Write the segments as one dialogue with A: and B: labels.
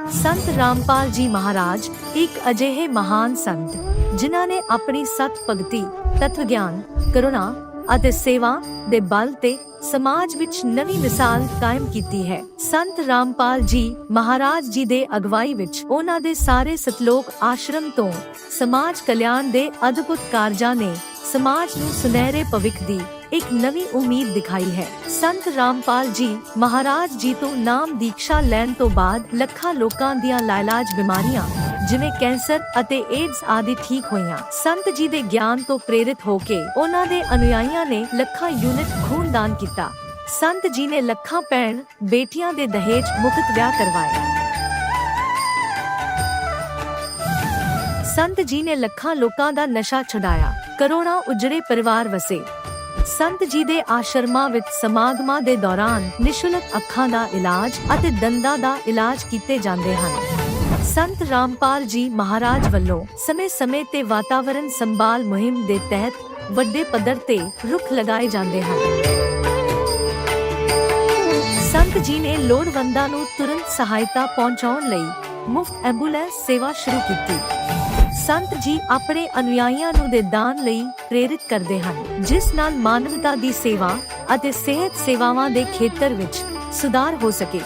A: संत रामपाल जी महाराज एक अजिहे महान संत जिन्हां ने अपनी सत भगती, तत्व ज्ञान, करुणा ਅਤੇ सेवा ਦੇ बल ਤੇ समाज विच नवी मिसाल कायम कीती है। संत रामपाल जी महाराज जी दे अगवाई विच उन्हां दे सारे सतलोक आश्रम तो समाज कल्याण दे अद्भुत कारजां ने समाज नूं सुनहरे भविख दी एक नवी उम्मीद दिखाई है। संत रामपाल जी महाराज जी तो नाम दीक्षा लैण तो बाद ਲੱਖਾਂ लोकां दियां लाइलाज बीमारियां जिवें कैंसर ਅਤੇ एड्स आदि ठीक होईयां। संत जी दे ज्ञान तो प्रेरित होके उन्हां दे अनुयायियां ने ਲੱਖਾਂ यूनिट खून दान किया। संत जी ने ਲੱਖਾਂ ਭੈਣ बेटियां दे दहेज मुक्त विआह करवाए। संत जी ने ਲੱਖਾਂ लोकां दा नशा छुड़ाया, करोड़ां उजड़े परिवार वसे। संत जी दे आश्रमां विच समागमां दे दौरान निशुल्क अखां दा इलाज ਅਤੇ दंदां दा इलाज कीते जांदे हन। संत रामपाल जी महाराज ਵੱਲੋਂ ਸਮੇਂ-ਸਮੇਂ ਤੇ ਵਾਤਾਵਰਣ ਸੰਭਾਲ ਮੁਹਿੰਮ ਦੇ ਤਹਿਤ ਵੱਡੇ ਪੱਧਰ ਤੇ ਰੁੱਖ ਲਗਾਏ ਜਾਂਦੇ ਹਨ। ਸੰਤ ਜੀ ਨੇ ਲੋੜਵੰਦਾਂ ਨੂੰ ਤੁਰੰਤ ਸਹਾਇਤਾ ਪਹੁੰਚਾਉਣ ਲਈ ਮੁਫਤ ਐਂਬੂਲੈਂਸ ਸੇਵਾ ਸ਼ੁਰੂ ਕੀਤੀ। संत जी अपने अनुयायियों ਨੂੰ ਦੇ ਦਾਨ ਲਈ ਪ੍ਰੇਰਿਤ ਕਰਦੇ ਹਨ, ਜਿਸ ਨਾਲ ਮਾਨਵਤਾ ਦੀ ਸੇਵਾ ਅਤੇ ਸਿਹਤ ਸੇਵਾਵਾਂ ਦੇ ਖੇਤਰ ਵਿੱਚ ਸੁਧਾਰ ਹੋ ਸਕੇ।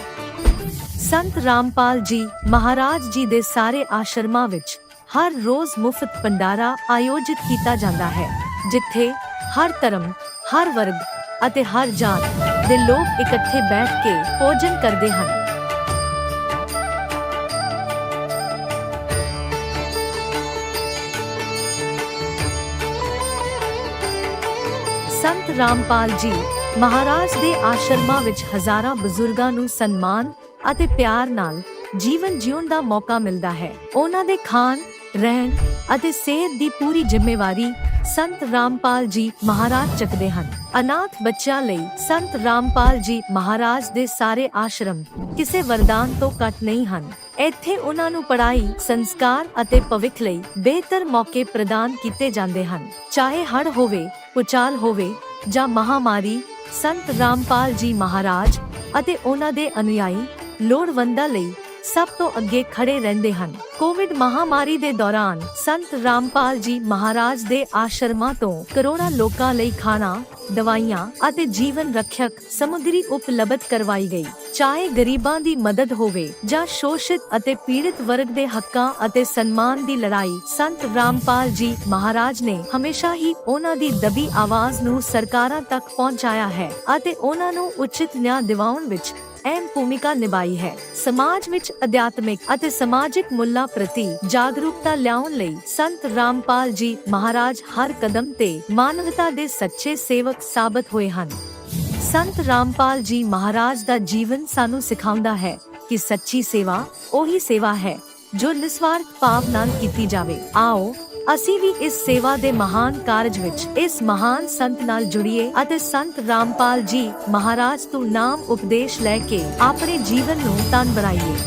A: संत रामपाल जी महाराज जी दे सारे आश्रमां विच हर रोज मुफ्त भंडारा आयोजित किया जाता है, जिथे हर धर्म, हर वर्ग अते हर जात दे लोग इकट्ठे बैठ के भोजन करते हैं। संत रामपाल जी महाराज दे आश्रमां विच हजारां बुजुर्गां नूं सन्मान ਅਤੇ ਪਿਆਰ ਨਾਲ ਜੀਵਨ ਜਿਉਣ ਦਾ ਮੌਕਾ ਮਿਲਦਾ ਹੈ। ਉਹਨਾਂ ਦੇ ਖਾਣ, ਰਹਿਣ ਅਤੇ ਸਿਹਤ ਦੀ ਪੂਰੀ ਜ਼ਿੰਮੇਵਾਰੀ ਸੰਤ ਰਾਮਪਾਲ ਜੀ ਮਹਾਰਾਜ ਚੱਕਦੇ ਹਨ। ਅਨਾਥ ਬੱਚਿਆਂ ਲਈ ਸੰਤ ਰਾਮਪਾਲ ਜੀ ਮਹਾਰਾਜ ਦੇ ਸਾਰੇ ਆਸ਼ਰਮ ਕਿਸੇ ਵਰਦਾਨ ਤੋਂ ਘੱਟ ਨਹੀਂ ਹਨ। ਇੱਥੇ ਉਹਨਾਂ ਨੂੰ ਪੜ੍ਹਾਈ, ਸੰਸਕਾਰ ਅਤੇ ਭਵਿੱਖ ਲਈ ਬਿਹਤਰ ਮੌਕੇ ਪ੍ਰਦਾਨ ਕੀਤੇ ਜਾਂਦੇ ਹਨ। ਚਾਹੇ ਹੜ੍ਹ ਹੋਵੇ, ਭੂਚਾਲ ਹੋਵੇ ਜਾਂ ਮਹਾਮਾਰੀ, ਸੰਤ ਰਾਮਪਾਲ ਜੀ ਮਹਾਰਾਜ ਅਤੇ ਉਹਨਾਂ ਦੇ ਅਨੁਯਾਈ ਲੋੜਵੰਦਾਂ ਲਈ ਸਭ ਤੋਂ ਅੱਗੇ ਖੜੇ ਰਹਿੰਦੇ ਹਨ। ਕੋਵਿਡ ਮਹਾਮਾਰੀ ਦੇ ਦੌਰਾਨ ਸੰਤ ਰਾਮਪਾਲ ਜੀ ਮਹਾਰਾਜ ਦੇ ਆਸ਼ਰਮਾਂ ਤੋਂ ਕਰੋੜਾਂ ਲੋਕਾਂ ਲਈ ਖਾਣਾ, ਦਵਾਈਆਂ ਅਤੇ ਜੀਵਨ ਰੱਖਿਅਕ ਸਮੱਗਰੀ ਉਪਲਬਧ ਕਰਵਾਈ ਗਈ। ਚਾਹੇ ਗਰੀਬਾਂ ਦੀ ਮਦਦ ਹੋਵੇ ਜਾਂ ਸ਼ੋਸ਼ਿਤ ਅਤੇ ਪੀੜਿਤ ਵਰਗ ਦੇ ਹੱਕਾਂ ਅਤੇ ਸਨਮਾਨ ਦੀ ਲੜਾਈ, ਸੰਤ ਰਾਮਪਾਲ ਜੀ ਮਹਾਰਾਜ ਨੇ ਹਮੇਸ਼ਾ ਹੀ ਉਹਨਾਂ ਦੀ ਦਬੀ ਆਵਾਜ਼ ਨੂੰ ਸਰਕਾਰਾਂ ਤੱਕ ਪਹੁੰਚਾਇਆ ਹੈ ਅਤੇ ਉਹਨਾਂ ਨੂੰ ਉਚਿਤ ਨਿਆਂ ਦਿਵਾਉਣ ਵਿੱਚ ਅਹਿਮ ਭੂਮਿਕਾ ਨਿਭਾਈ ਹੈ। ਸਮਾਜ ਵਿੱਚ ਅਧਿਆਤਮਿਕ ਅਤੇ ਸਮਾਜਿਕ ਮੁੱਲਾਂ ਪ੍ਰਤੀ ਜਾਗਰੂਕਤਾ ਲਿਆਉਣ ਲਈ ਸੰਤ ਰਾਮਪਾਲ ਜੀ ਮਹਾਰਾਜ ਹਰ ਕਦਮ ਤੇ ਮਾਨਵਤਾ ਦੇ ਸੱਚੇ ਸੇਵਕ ਸਾਬਤ ਹੋਏ ਹਨ। ਸੰਤ ਰਾਮਪਾਲ ਜੀ ਮਹਾਰਾਜ ਦਾ ਜੀਵਨ ਸਾਨੂੰ ਸਿਖਾਉਂਦਾ ਹੈ ਕਿ ਸੱਚੀ ਸੇਵਾ ਉਹੀ ਸੇਵਾ ਹੈ ਜੋ ਨਿਸਵਾਰਥ ਭਾਵ ਨਾਲ ਕੀਤੀ ਜਾਵੇ। ਆਓ ਅਸੀਂ ਵੀ ਇਸ ਸੇਵਾ ਦੇ ਮਹਾਨ ਕਾਰਜ ਵਿੱਚ ਇਸ ਮਹਾਨ ਸੰਤ ਨਾਲ ਜੁੜੀਏ ਅਤੇ ਸੰਤ ਰਾਮਪਾਲ ਜੀ ਮਹਾਰਾਜ ਤੋਂ ਨਾਮ ਉਪਦੇਸ਼ ਲੈ ਕੇ ਆਪਣੇ ਜੀਵਨ ਨੂੰ ਧਨ ਬਣਾਈਏ।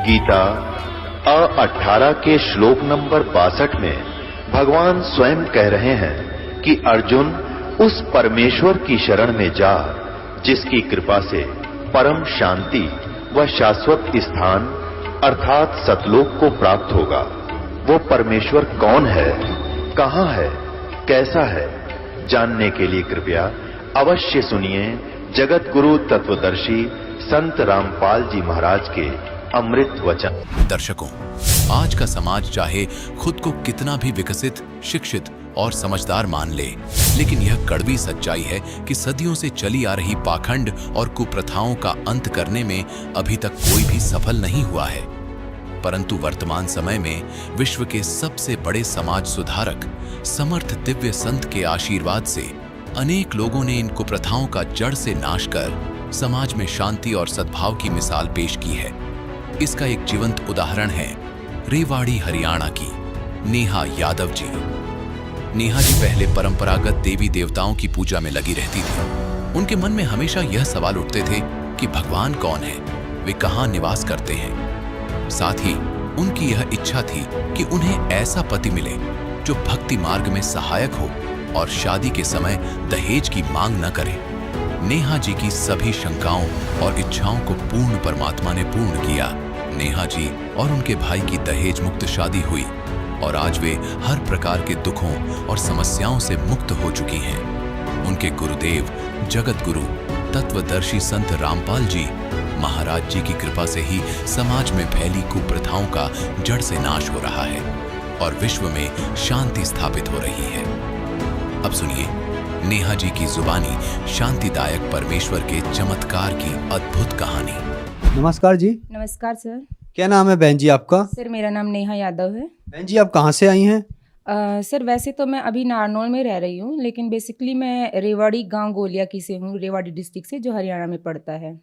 B: गीता 18 के श्लोक नंबर 62 में भगवान स्वयं कह रहे हैं कि अर्जुन उस परमेश्वर की शरण में जा जिसकी कृपा से परम शांति व शाश्वत स्थान अर्थात सतलोक को प्राप्त होगा। वो परमेश्वर कौन है, कहां है, कैसा है, जानने के लिए कृपया अवश्य सुनिए जगत गुरु तत्वदर्शी संत रामपाल जी महाराज के अमृत वचन।
C: दर्शकों, आज का समाज चाहे खुद को कितना भी विकसित, शिक्षित और समझदार मान ले, लेकिन यह कड़वी सच्चाई है कि सदियों से चली आ रही पाखंड और कुप्रथाओं का अंत करने में अभी तक कोई भी सफल नहीं हुआ है। परंतु वर्तमान समय में विश्व के सबसे बड़े समाज सुधारक समर्थ दिव्य संत के आशीर्वाद से अनेक लोगों ने इन कुप्रथाओं का जड़ से नाश कर समाज में शांति और सद्भाव की मिसाल पेश की है। इसका एक जीवंत उदाहरण है रेवाड़ी हरियाणा की नेहा यादव जी। नेहा जी पहले परंपरागत देवी देवताओं की पूजा में लगी रहती थी। उनके मन में हमेशा यह सवाल उठते थे कि भगवान कौन है, वे कहाँ निवास करते हैं। साथ ही उनकी यह इच्छा थी कि उन्हें ऐसा पति मिले जो भक्ति मार्ग में सहायक हो और शादी के समय दहेज की मांग न करे। नेहा जी की सभी शंकाओं और इच्छाओं को पूर्ण परमात्मा ने पूर्ण किया। नेहा जी और उनके भाई की दहेज मुक्त शादी हुई और आज वे हर प्रकार के दुखों और समस्याओं से मुक्त हो चुकी हैं। उनके गुरुदेव जगत गुरु तत्वदर्शी संत रामपाल जी महाराज जी की कृपा से ही समाज में फैली कुप्रथाओं का जड़ से नाश हो रहा है और विश्व में शांति स्थापित हो रही है। अब सुनिए नेहा जी की जुबानी शांतिदायक परमेश्वर के चमत्कार की अद्भुत कहानी।
D: नमस्कार जी।
E: नमस्कार सर।
D: क्या नाम है बहन जी आपका?
E: सर मेरा नाम नेहा यादव है।
D: बहन जी आप कहाँ से आई हैं?
E: सर वैसे तो मैं अभी नारनौल में रह रही हूँ, लेकिन बेसिकली मैं रेवाड़ी गांव गोलिया की से हूँ, रेवाड़ी डिस्ट्रिक्ट से, जो हरियाणा में पड़ता है।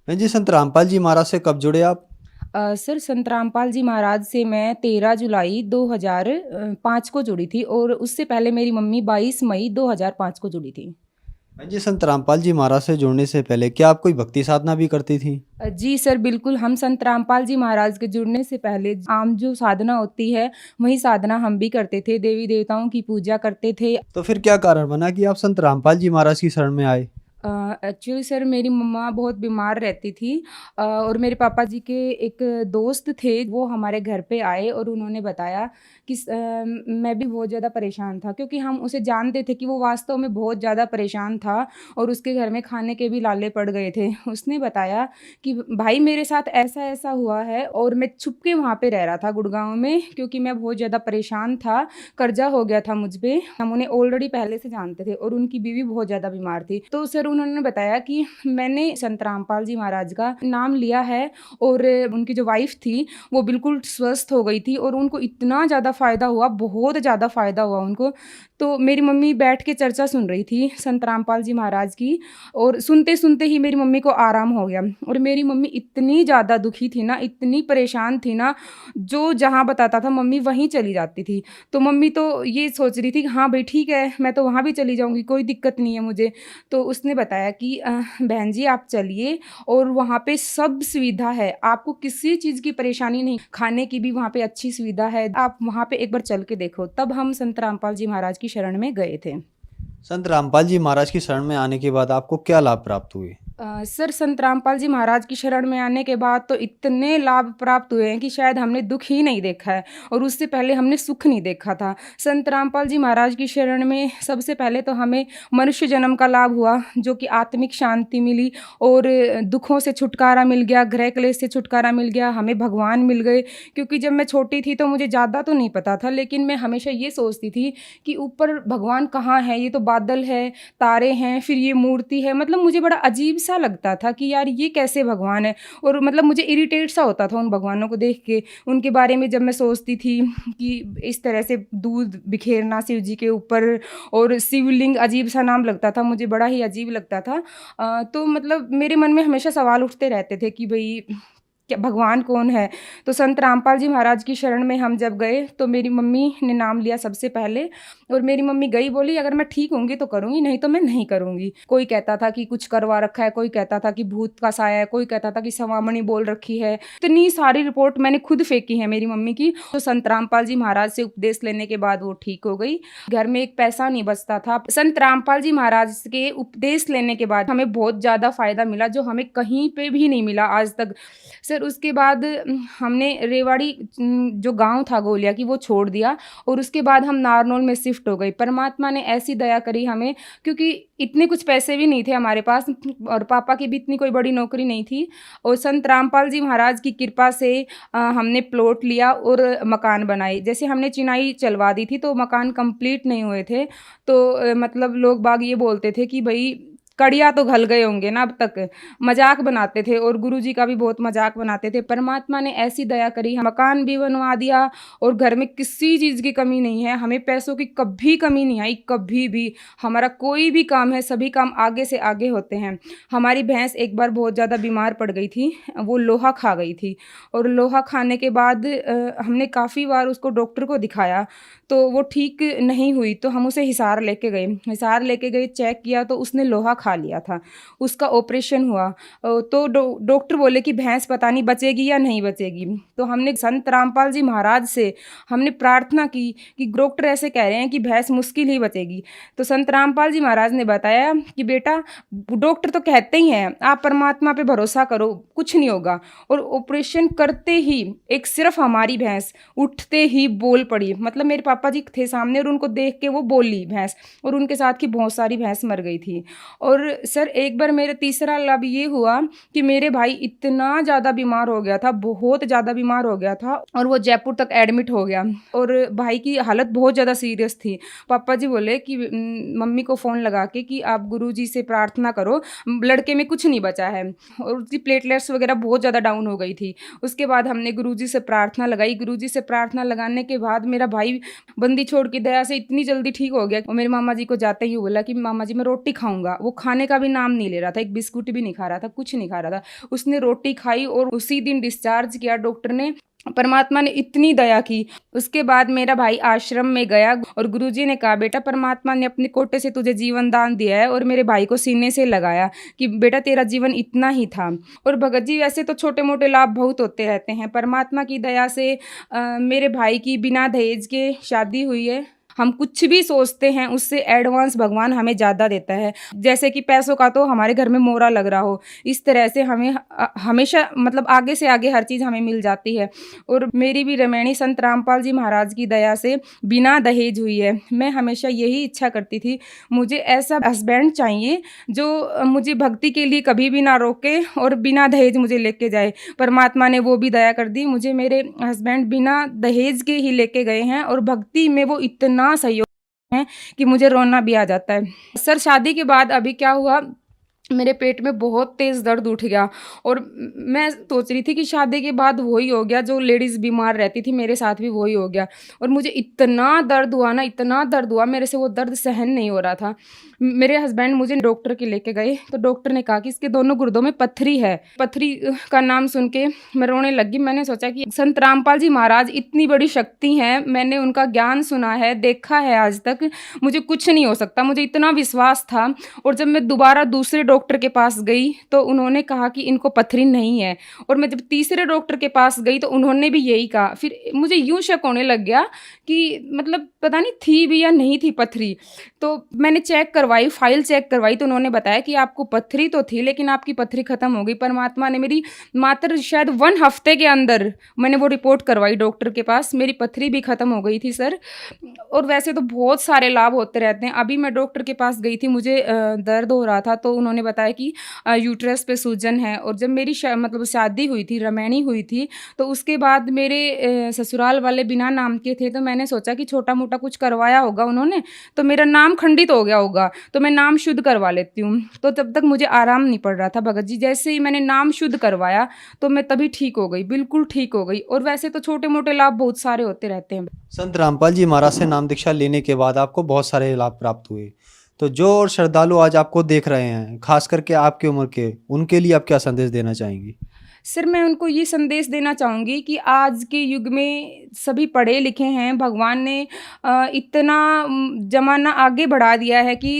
D: बहन जी संत रामपाल जी महाराज से कब जुड़े आप?
E: सर संत रामपाल जी महाराज से मैं 13 जुलाई 2005 को जुड़ी थी और उससे पहले मेरी मम्मी 22 मई 2005 को जुड़ी थी।
D: बहन जी संत रामपाल जी महाराज से जुड़ने से पहले क्या आप कोई भक्ति साधना भी करती थी?
E: जी सर बिल्कुल, हम संत रामपाल जी महाराज के जुड़ने से पहले आम जो साधना होती है वही साधना हम भी करते थे, देवी देवताओं की पूजा करते थे।
D: तो फिर क्या कारण बना कि आप संत रामपाल जी महाराज की शरण में आए?
E: एक्चुअली सर मेरी मम्मा बहुत बीमार रहती थी और मेरे पापा जी के एक दोस्त थे, वो हमारे घर पे आए और उन्होंने बताया कि मैं भी बहुत ज़्यादा परेशान था, क्योंकि हम उसे जानते थे कि वो वास्तव में बहुत ज़्यादा परेशान था और उसके घर में खाने के भी लाले पड़ गए थे। उसने बताया कि भाई मेरे साथ ऐसा ऐसा हुआ है और मैं छुप के वहाँ पे रह रहा था गुड़गांव में, क्योंकि मैं बहुत ज़्यादा परेशान था, कर्जा हो गया था मुझ पर। हम उन्हें ऑलरेडी पहले से जानते थे और उनकी बीवी बहुत ज़्यादा बीमार थी। तो सर उन्होंने बताया कि मैंने संत रामपाल जी महाराज का नाम लिया है और उनकी जो वाइफ थी वो बिल्कुल स्वस्थ हो गई थी और उनको इतना ज़्यादा फ़ायदा हुआ, बहुत ज़्यादा फ़ायदा हुआ उनको। तो मेरी मम्मी बैठ के चर्चा सुन रही थी संत रामपाल जी महाराज की और सुनते सुनते ही मेरी मम्मी को आराम हो गया। और मेरी मम्मी इतनी ज़्यादा दुखी थी ना, इतनी परेशान थी ना, जो जहाँ बताता था मम्मी वहीं चली जाती थी। तो मम्मी तो ये सोच रही थी कि हाँ भाई ठीक है, मैं तो वहाँ भी चली जाऊँगी, कोई दिक्कत नहीं है मुझे। तो उसने बताया कि बहन जी आप चलिए और वहाँ पे सब सुविधा है, आपको किसी चीज़ की परेशानी नहीं, खाने की भी वहाँ पे अच्छी सुविधा है, आप वहाँ पे एक बार चल के देखो। तब हम संत रामपाल जी महाराज की शरण में गए थे।
D: संत रामपाल जी महाराज की शरण में आने के बाद आपको क्या लाभ प्राप्त हुए?
E: सर संत रामपाल जी महाराज की शरण में आने के बाद तो इतने लाभ प्राप्त हुए हैं कि शायद हमने दुख ही नहीं देखा है और उससे पहले हमने सुख नहीं देखा था। संत रामपाल जी महाराज की शरण में सबसे पहले तो हमें मनुष्य जन्म का लाभ हुआ, जो कि आत्मिक शांति मिली और दुखों से छुटकारा मिल गया, ग्रह क्लेश से छुटकारा मिल गया, हमें भगवान मिल गए। क्योंकि जब मैं छोटी थी तो मुझे ज़्यादा तो नहीं पता था, लेकिन मैं हमेशा ये सोचती थी कि ऊपर भगवान कहाँ है, ये तो बादल है, तारे हैं, फिर ये मूर्ति है। मतलब मुझे बड़ा अजीब सा लगता था कि यार ये कैसे भगवान है, और मतलब मुझे इरिटेट सा होता था उन भगवानों को देख के। उनके बारे में जब मैं सोचती थी कि इस तरह से दूध बिखेरना शिव जी के ऊपर और शिवलिंग, अजीब सा नाम लगता था मुझे, बड़ा ही अजीब लगता था। तो मतलब मेरे मन में हमेशा सवाल उठते रहते थे कि भाई क्या भगवान कौन है। तो संत रामपाल जी महाराज की शरण में हम जब गए तो मेरी मम्मी ने नाम लिया सबसे पहले, और मेरी मम्मी गई, बोली अगर मैं ठीक होंगी तो करूँगी, नहीं तो मैं नहीं करूँगी। कोई कहता था कि कुछ करवा रखा है, कोई कहता था कि भूत का साया है, कोई कहता था कि सवामणी बोल रखी है। इतनी सारी रिपोर्ट मैंने खुद फेंकी है मेरी मम्मी की। तो संत रामपाल जी महाराज से उपदेश लेने के बाद वो ठीक हो गई। घर में एक पैसा नहीं बचता था। संत रामपाल जी महाराज के उपदेश लेने के बाद हमें बहुत ज़्यादा फायदा मिला, जो हमें कहीं पे भी नहीं मिला आज तक। सर फिर उसके बाद हमने रेवाड़ी जो गांव था गोलिया की वो छोड़ दिया और उसके बाद हम नारनौल में शिफ्ट हो गए। परमात्मा ने ऐसी दया करी हमें, क्योंकि इतने कुछ पैसे भी नहीं थे हमारे पास और पापा की भी इतनी कोई बड़ी नौकरी नहीं थी, और संत रामपाल जी महाराज की कृपा से हमने प्लॉट लिया और मकान बनाए। जैसे हमने चिनाई चलवा दी थी तो मकान कंप्लीट नहीं हुए थे, तो मतलब लोग बाग ये बोलते थे कि भाई कड़िया तो घल गए होंगे ना, अब तक मजाक बनाते थे और गुरुजी का भी बहुत मजाक बनाते थे। परमात्मा ने ऐसी दया करी, मकान भी बनवा दिया और घर में किसी चीज़ की कमी नहीं है, हमें पैसों की कभी कमी नहीं आई, कभी भी। हमारा कोई भी काम है सभी काम आगे से आगे होते हैं। हमारी भैंस एक बार बहुत ज़्यादा बीमार पड़ गई थी, वो लोहा खा गई थी और लोहा खाने के बाद हमने काफ़ी बार उसको डॉक्टर को दिखाया तो वो ठीक नहीं हुई, तो हम उसे हिसार लेके गए, चेक किया तो उसने लोहा खा लिया था, उसका ऑपरेशन हुआ। तो डॉक्टर बोले कि भैंस पता नहीं बचेगी या नहीं बचेगी। तो हमने संत रामपाल जी महाराज से हमने प्रार्थना की कि डॉक्टर ऐसे कह रहे हैं कि भैंस मुश्किल ही बचेगी। तो संत रामपाल जी महाराज ने बताया कि बेटा डॉक्टर तो कहते ही हैं, आप परमात्मा पे भरोसा करो, कुछ नहीं होगा। और ऑपरेशन करते ही एक सिर्फ हमारी भैंस उठते ही बोल पड़ी, मतलब मेरे पापा जी थे सामने और उनको देख के वो बोली भैंस, और उनके साथ की बहुत सारी भैंस मर गई थी। और सर एक बार मेरा तीसरा लाभ ये हुआ कि मेरे भाई इतना ज़्यादा बीमार हो गया था, बहुत ज़्यादा बीमार हो गया था और वो जयपुर तक एडमिट हो गया और भाई की हालत बहुत ज़्यादा सीरियस थी। पापा जी बोले कि मम्मी को फ़ोन लगा के कि आप गुरुजी से प्रार्थना करो, लड़के में कुछ नहीं बचा है, और उसकी प्लेटलेट्स वगैरह बहुत ज़्यादा डाउन हो गई थी। उसके बाद हमने गुरुजी से प्रार्थना लगाई, गुरुजी से प्रार्थना लगाने के बाद मेरा भाई बंदी छोड़ की दया से इतनी जल्दी ठीक हो गया। और मेरे मामा जी को जाते ही बोला कि मामा जी मैं रोटी खाऊंगा, वो खाने का भी नाम नहीं ले रहा था, एक बिस्कुट भी नहीं खा रहा था, कुछ नहीं खा रहा था। उसने रोटी खाई और उसी दिन डिस्चार्ज किया डॉक्टर ने। परमात्मा ने इतनी दया की। उसके बाद मेरा भाई आश्रम में गया और गुरुजी ने कहा बेटा परमात्मा ने अपने कोटे से तुझे जीवन दान दिया है, और मेरे भाई को सीने से लगाया कि बेटा तेरा जीवन इतना ही था। और भगत जी वैसे तो छोटे मोटे लाभ बहुत होते रहते हैं, परमात्मा की दया से मेरे भाई की बिना दहेज के शादी हुई है। हम कुछ भी सोचते हैं उससे एडवांस भगवान हमें ज़्यादा देता है। जैसे कि पैसों का तो हमारे घर में मोरा लग रहा हो, इस तरह से हमें हमेशा मतलब आगे से आगे हर चीज़ हमें मिल जाती है। और मेरी भी रमैनी संत रामपाल जी महाराज की दया से बिना दहेज हुई है। मैं हमेशा यही इच्छा करती थी, मुझे ऐसा हस्बैंड चाहिए जो मुझे भक्ति के लिए कभी भी ना रोके और बिना दहेज मुझे लेके जाए। परमात्मा ने वो भी दया कर दी, मुझे मेरे हस्बैंड बिना दहेज के ही लेके गए हैं और भक्ति में वो इतना सहयोग है कि मुझे रोना भी आ जाता है। सर शादी के बाद अभी क्या हुआ, मेरे पेट में बहुत तेज़ दर्द उठ गया और मैं सोच रही थी कि शादी के बाद वही हो गया जो लेडीज़ बीमार रहती थी, मेरे साथ भी वही हो गया। और मुझे इतना दर्द हुआ ना, इतना दर्द हुआ, मेरे से वो दर्द सहन नहीं हो रहा था। मेरे हस्बैंड मुझे डॉक्टर के लेके गए तो डॉक्टर ने कहा कि इसके दोनों गुर्दों में पत्थरी है। पत्थरी का नाम सुन के मैं रोने लगी। मैंने सोचा कि संत रामपाल जी महाराज इतनी बड़ी शक्ति हैं, मैंने उनका ज्ञान सुना है, देखा है, आज तक मुझे कुछ नहीं हो सकता, मुझे इतना विश्वास था। और जब मैं दोबारा दूसरे डॉक्टर के पास गई तो उन्होंने कहा कि इनको पत्थरी नहीं है, और मैं जब तीसरे डॉक्टर के पास गई तो उन्होंने भी यही कहा। फिर मुझे यूं शक होने लग गया कि मतलब पता नहीं थी भी या नहीं थी पत्थरी। तो मैंने चेक करवाई, फाइल चेक करवाई तो उन्होंने बताया कि आपको पत्थरी तो थी लेकिन आपकी पत्थरी खत्म हो गई। परमात्मा ने मेरी मात्र शायद 1 हफ्ते के अंदर मैंने वो रिपोर्ट करवाई डॉक्टर के पास, मेरी पत्थरी भी खत्म हो गई थी सर। और वैसे तो बहुत सारे लाभ होते रहते हैं। अभी मैं डॉक्टर के पास गई थी, मुझे दर्द हो रहा था तो उन्होंने बताया कि यूट्रस पे सूजन है। और जब मेरी मतलब शादी हुई थी, रमैनी हुई थी, तो उसके बाद मेरे ससुराल वाले बिना नाम के थे, तो मैंने सोचा कि छोटा मोटा कुछ करवाया होगा उन्होंने तो मेरा नाम खंडित हो गया होगा, तो मैं नाम शुद्ध करवा लेती हूँ। तो तब तक मुझे आराम नहीं पड़ रहा था भगत जी। जैसे ही मैंने नाम शुद्ध करवाया तो मैं तभी ठीक हो गई, बिल्कुल ठीक हो गई। और वैसे तो छोटे मोटे लाभ बहुत सारे होते रहते हैं।
D: संत रामपाल जी महाराज से नाम दीक्षा लेने के बाद आपको बहुत सारे लाभ प्राप्त हुए, तो जो और श्रद्धालु आज आपको देख रहे हैं, खास करके आपकी उम्र के, उनके लिए आप क्या संदेश देना चाहेंगी?
E: सर मैं उनको ये संदेश देना चाहूँगी कि आज के युग में सभी पढ़े लिखे हैं। भगवान ने इतना ज़माना आगे बढ़ा दिया है कि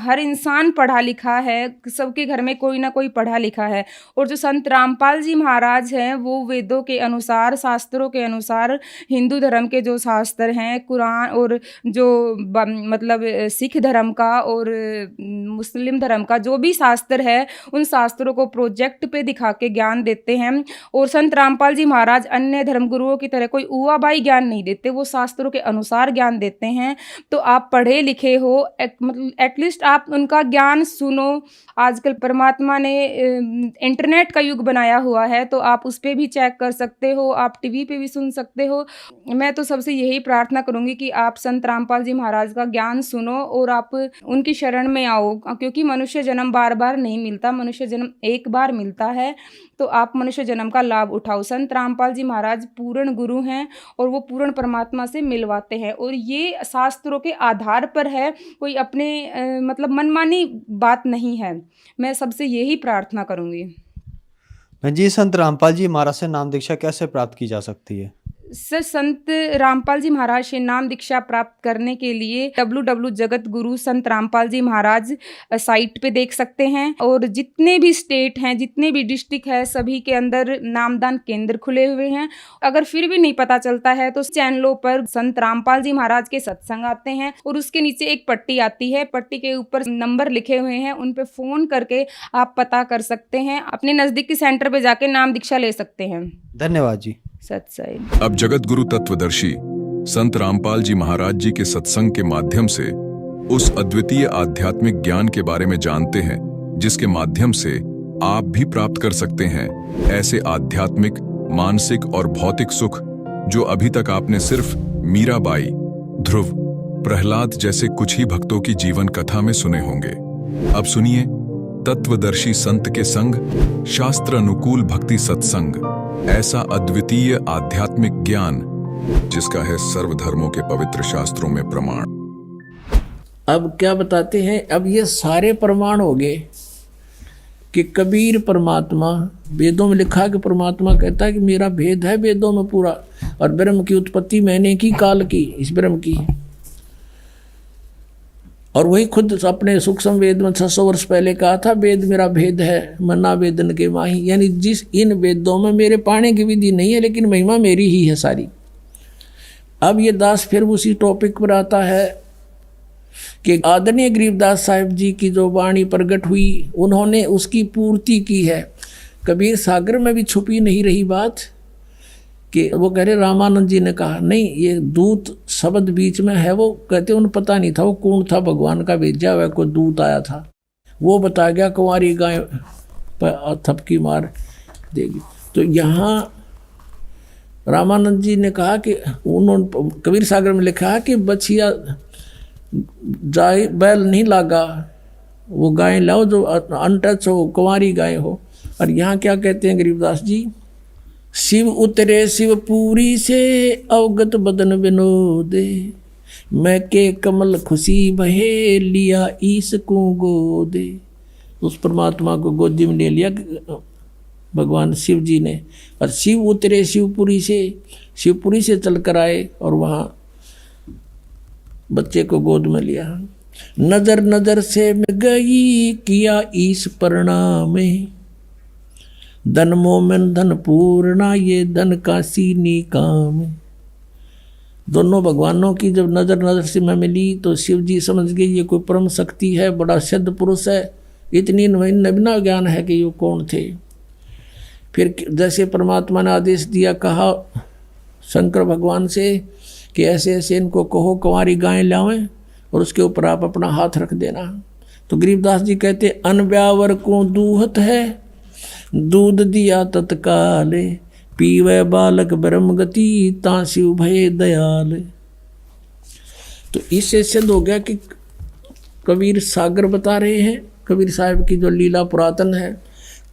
E: हर इंसान पढ़ा लिखा है, सबके घर में कोई ना कोई पढ़ा लिखा है। और जो संत रामपाल जी महाराज हैं वो वेदों के अनुसार, शास्त्रों के अनुसार, हिंदू धर्म के जो शास्त्र हैं, कुरान, और जो मतलब सिख धर्म का और मुस्लिम धर्म का जो भी शास्त्र है, उन शास्त्रों को प्रोजेक्ट पे दिखा के ज्ञान देते देते हैं। और संत रामपाल जी महाराज अन्य धर्मगुरुओं की तरह कोई उवाबाई ज्ञान नहीं देते, वो शास्त्रों के अनुसार ज्ञान देते हैं। तो आप पढ़े लिखे हो, मतलब एटलीस्ट आप उनका ज्ञान सुनो। आजकल परमात्मा ने इंटरनेट का युग बनाया हुआ है, तो आप उस पर भी चेक कर सकते हो, आप टीवी पे भी सुन सकते हो। मैं तो सबसे यही प्रार्थना करूंगी कि आप संत रामपाल जी महाराज का ज्ञान सुनो और आप उनकी शरण में आओ, क्योंकि मनुष्य जन्म बार बार नहीं मिलता, मनुष्य जन्म एक बार मिलता है। तो आप मनुष्य जन्म का लाभ उठाओ। संत रामपाल जी महाराज पूर्ण गुरु हैं और वो पूर्ण परमात्मा से मिलवाते हैं, और ये शास्त्रों के आधार पर है, कोई अपने मतलब मनमानी बात नहीं है। मैं सबसे यही प्रार्थना करूंगी।
D: बहन जी, संत रामपाल जी महाराज से नाम दीक्षा कैसे प्राप्त की जा सकती है?
E: सर, संत रामपाल जी महाराज से नाम दीक्षा प्राप्त करने के लिए www जगत गुरु संत रामपाल जी महाराज साइट पे देख सकते हैं। और जितने भी स्टेट हैं, जितने भी डिस्ट्रिक्ट है, सभी के अंदर नामदान केंद्र खुले हुए हैं। अगर फिर भी नहीं पता चलता है तो चैनलों पर संत रामपाल जी महाराज के सत्संग आते हैं, और उसके नीचे एक पट्टी आती है, पट्टी के ऊपर नंबर लिखे हुए हैं, उन पे फ़ोन करके आप पता कर सकते हैं, अपने नज़दीकी सेंटर पे जाके नाम दीक्षा ले सकते हैं।
D: धन्यवाद जी।
E: सत्संग।
F: अब जगत गुरु तत्वदर्शी संत रामपाल जी महाराज जी के सत्संग के माध्यम से उस अद्वितीय आध्यात्मिक ज्ञान के बारे में जानते हैं, जिसके माध्यम से आप भी प्राप्त कर सकते हैं ऐसे आध्यात्मिक, मानसिक और भौतिक सुख जो अभी तक आपने सिर्फ मीराबाई, ध्रुव, प्रहलाद जैसे कुछ ही भक्तों की जीवन कथा में सुने होंगे। अब सुनिए तत्वदर्शी संत के संग शास्त्र अनुकूल भक्ति सत्संग, ऐसा अद्वितीय आध्यात्मिक ज्ञान जिसका है सर्वधर्मों के पवित्र शास्त्रों में प्रमाण।
G: अब क्या बताते हैं, अब ये सारे प्रमाण हो गए कि कबीर परमात्मा, वेदों में लिखा कि परमात्मा कहता है कि मेरा भेद है वेदों में पूरा, और ब्रह्म की उत्पत्ति मैंने की काल की, इस ब्रह्म की। और वही खुद अपने सूक्ष्म वेद में 600 वर्ष पहले कहा था, वेद मेरा भेद है मना वेदन के माही, यानी जिस इन वेदों में मेरे पाने की विधि नहीं है, लेकिन महिमा मेरी ही है सारी। अब ये दास फिर उसी टॉपिक पर आता है कि आदरणीय गरीबदास साहिब जी की जो वाणी प्रकट हुई, उन्होंने उसकी पूर्ति की है। कबीर सागर में भी छुपी नहीं रही बात कि वो कह रहे, रामानंद जी ने कहा नहीं, ये दूत शब्द बीच में है, वो कहते उन्हें पता नहीं था वो कौन था, भगवान का भेजा हुआ कोई दूत आया था, वो बता गया कुंवारी गाय पर थपकी मार देगी। तो यहाँ रामानंद जी ने कहा कि उन्होंने कबीर सागर में लिखा है कि बछिया जाए बैल नहीं लागा, वो गाय लाओ जो अनटच हो, कुंवारी गाय हो। और यहाँ क्या कहते हैं गरीबदास जी, शिव उतरे शिवपुरी से अवगत बदन विनोदे, मैं के कमल खुशी बहे लिया ईश को गोदे। उस परमात्मा को गोदी में ले लिया भगवान शिव जी ने। और शिव उतरे शिवपुरी से चल कर आए और वहाँ बच्चे को गोद में लिया। नजर नजर से मैं गई किया ईश प्रणाम, धन मोमन धन पूर्णा ये धन का सीनी काम। दोनों भगवानों की जब नजर नजर से मैं मिली तो शिव जी समझ गए ये कोई परम शक्ति है, बड़ा सिद्ध पुरुष है, इतनी नवीना ज्ञान है कि ये कौन थे। फिर जैसे परमात्मा ने आदेश दिया, कहा शंकर भगवान से कि ऐसे ऐसे इनको कहो कुंवारी गाय लावें और उसके ऊपर आप अपना हाथ रख देना। तो गरीबदास जी कहते, अनब्यावर को दूहत है दूध दिया तत्काल, पीवे बालक ब्रह्म गति ता शिव भय दयाल। तो इससे सिद्ध हो गया कि कबीर सागर बता रहे हैं, कबीर साहब की जो लीला पुरातन है।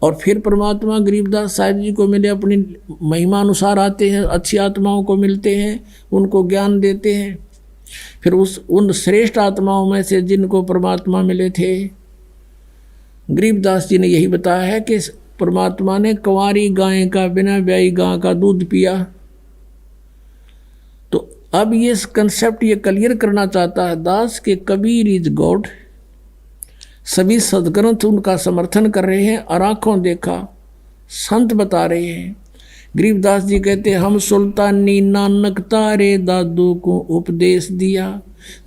G: और फिर परमात्मा गरीबदास साहिब जी को मिले, अपनी महिमा अनुसार आते हैं, अच्छी आत्माओं को मिलते हैं, उनको ज्ञान देते हैं। फिर उन श्रेष्ठ आत्माओं में से जिनको परमात्मा मिले थे, गरीबदास जी ने यही बताया है कि परमात्मा ने कुंवारी गाय का, बिना ब्याई गाय का दूध पिया। तो अब ये कंसेप्ट ये क्लियर करना चाहता है दास कि कबीर इज गॉड। सभी सदग्रंथ उनका समर्थन कर रहे हैं और आंखों देखा संत बता रहे हैं गरीबदास जी कहते हम सुल्तानी नानक तारे दादू को उपदेश दिया,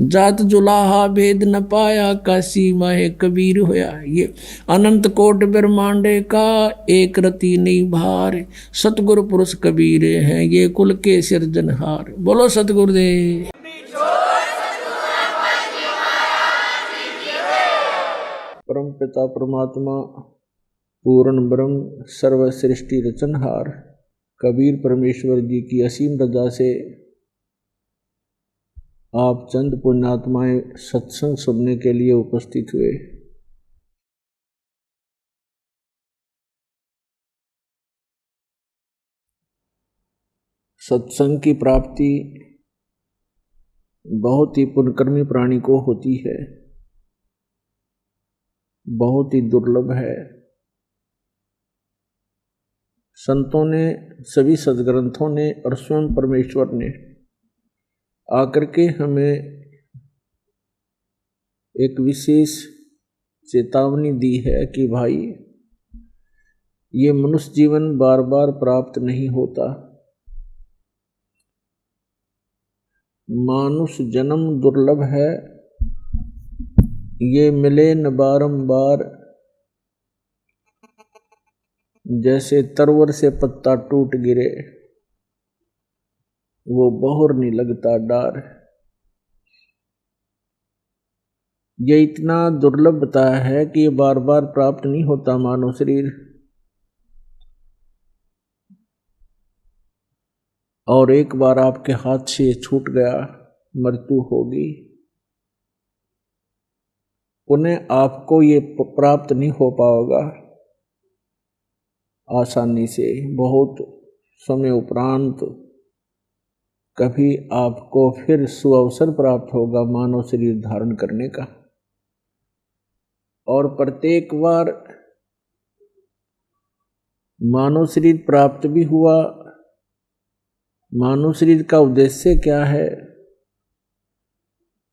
G: जात जुलाहा भेद न पाया, काशी माहे कबीर होया। ये अनंत कोट ब्रह्मांडे का एक रति नहीं भार, सतगुरु पुरुष कबीर हैं ये कुल के सिरजनहार। बोलो सतगुरुदेव। परम पिता परमात्मा पूर्ण ब्रह्म सर्व सृष्टि रचनहार कबीर परमेश्वर जी की असीम रजा से आप चंद पुण्यात्माएं सत्संग सुनने के लिए उपस्थित हुए। सत्संग की प्राप्ति बहुत ही पुण्यकर्मी प्राणी को होती है, बहुत ही दुर्लभ है। संतों ने, सभी सद्ग्रंथों ने और स्वयं परमेश्वर ने आकर के हमें एक विशेष चेतावनी दी है कि भाई ये मनुष्य जीवन बार बार प्राप्त नहीं होता, मानुष जन्म दुर्लभ है, ये मिले न बारंबार, जैसे तरवर से पत्ता टूट गिरे वो बहुर नहीं लगता डार। ये इतना दुर्लभ बताया है कि ये बार बार प्राप्त नहीं होता मानव शरीर, और एक बार आपके हाथ से छूट गया मृत्यु होगी, उन्हें आपको ये प्राप्त नहीं हो पाएगा आसानी से। बहुत समय उपरांत कभी आपको फिर सुअवसर प्राप्त होगा मानव शरीर धारण करने का, और प्रत्येक बार मानव शरीर प्राप्त भी हुआ। मानव शरीर का उद्देश्य क्या है,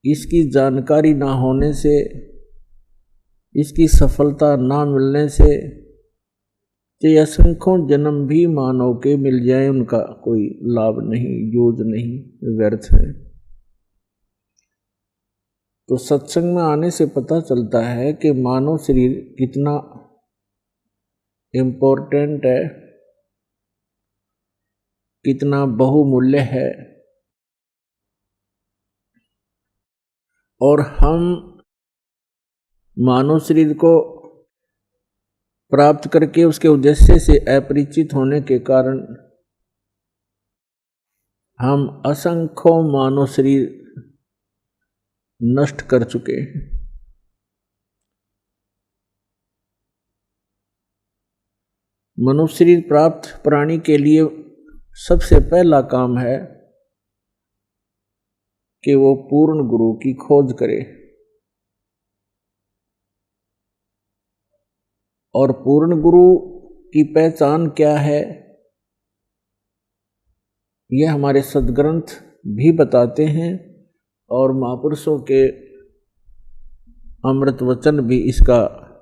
G: इसकी जानकारी ना होने से, इसकी सफलता ना मिलने से ये असंख्यों जन्म भी मानव के मिल जाए उनका कोई लाभ नहीं, यूज नहीं, व्यर्थ है। तो सत्संग में आने से पता चलता है कि मानव शरीर कितना इम्पोर्टेंट है, कितना बहुमूल्य है, और हम मानव शरीर को प्राप्त करके उसके उद्देश्य से अपरिचित होने के कारण हम असंख्यों मानव शरीर नष्ट कर चुके हैं। मनुष्य शरीर प्राप्त प्राणी के लिए सबसे पहला काम है कि वो पूर्ण गुरु की खोज करे, और पूर्ण गुरु की पहचान क्या है यह हमारे सद्ग्रंथ भी बताते हैं, और महापुरुषों के अमृत वचन भी इसका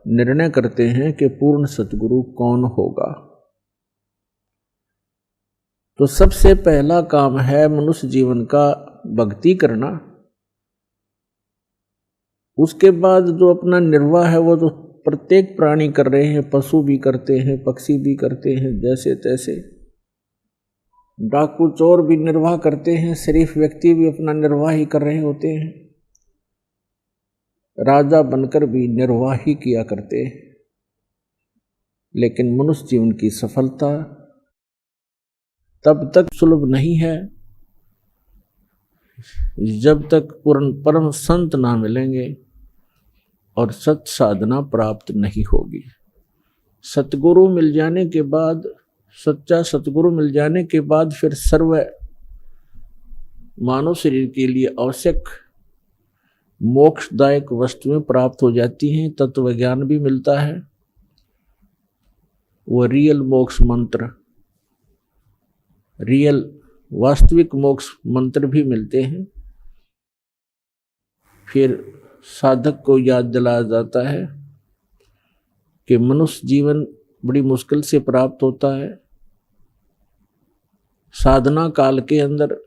G: निर्णय करते हैं कि पूर्ण सद्गुरु कौन होगा। तो सबसे पहला काम है मनुष्य जीवन का भक्ति करना। उसके बाद जो अपना निर्वाह है वो तो प्रत्येक प्राणी कर रहे हैं, पशु भी करते हैं, पक्षी भी करते हैं, जैसे तैसे डाकू चोर भी निर्वाह करते हैं, शरीफ व्यक्ति भी अपना निर्वाह ही कर रहे होते हैं, राजा बनकर भी निर्वाह ही किया करते हैं। लेकिन मनुष्य जीवन की सफलता तब तक सुलभ नहीं है जब तक पूर्ण परम संत ना मिलेंगे और सत साधना प्राप्त नहीं होगी। सतगुरु मिल जाने के बाद, सच्चा सतगुरु मिल जाने के बाद फिर सर्व मानव शरीर के लिए आवश्यक मोक्षदायक वस्तुएं प्राप्त हो जाती हैं, तत्व ज्ञान भी मिलता है, वो रियल मोक्ष मंत्र, रियल वास्तविक मोक्ष मंत्र भी मिलते हैं। फिर साधक को याद दिलाया जाता है कि मनुष्य जीवन बड़ी मुश्किल से प्राप्त होता है, साधना काल के अंदर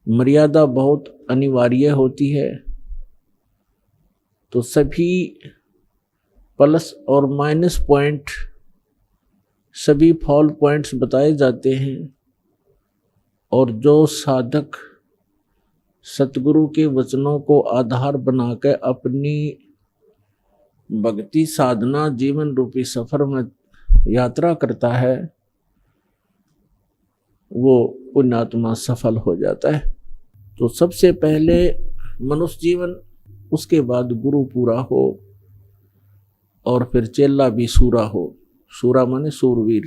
G: मर्यादा बहुत अनिवार्य होती है। तो सभी प्लस और माइनस पॉइंट, सभी फॉल पॉइंट्स बताए जाते हैं। और जो साधक सतगुरु के वचनों को आधार बनाकर अपनी भक्ति साधना जीवन रूपी सफर में यात्रा करता है, वो पुण्यात्मा सफल हो जाता है। तो सबसे पहले मनुष्य जीवन, उसके बाद गुरु पूरा हो, और फिर चेला भी सूरा हो। सूरा माने सूरवीर।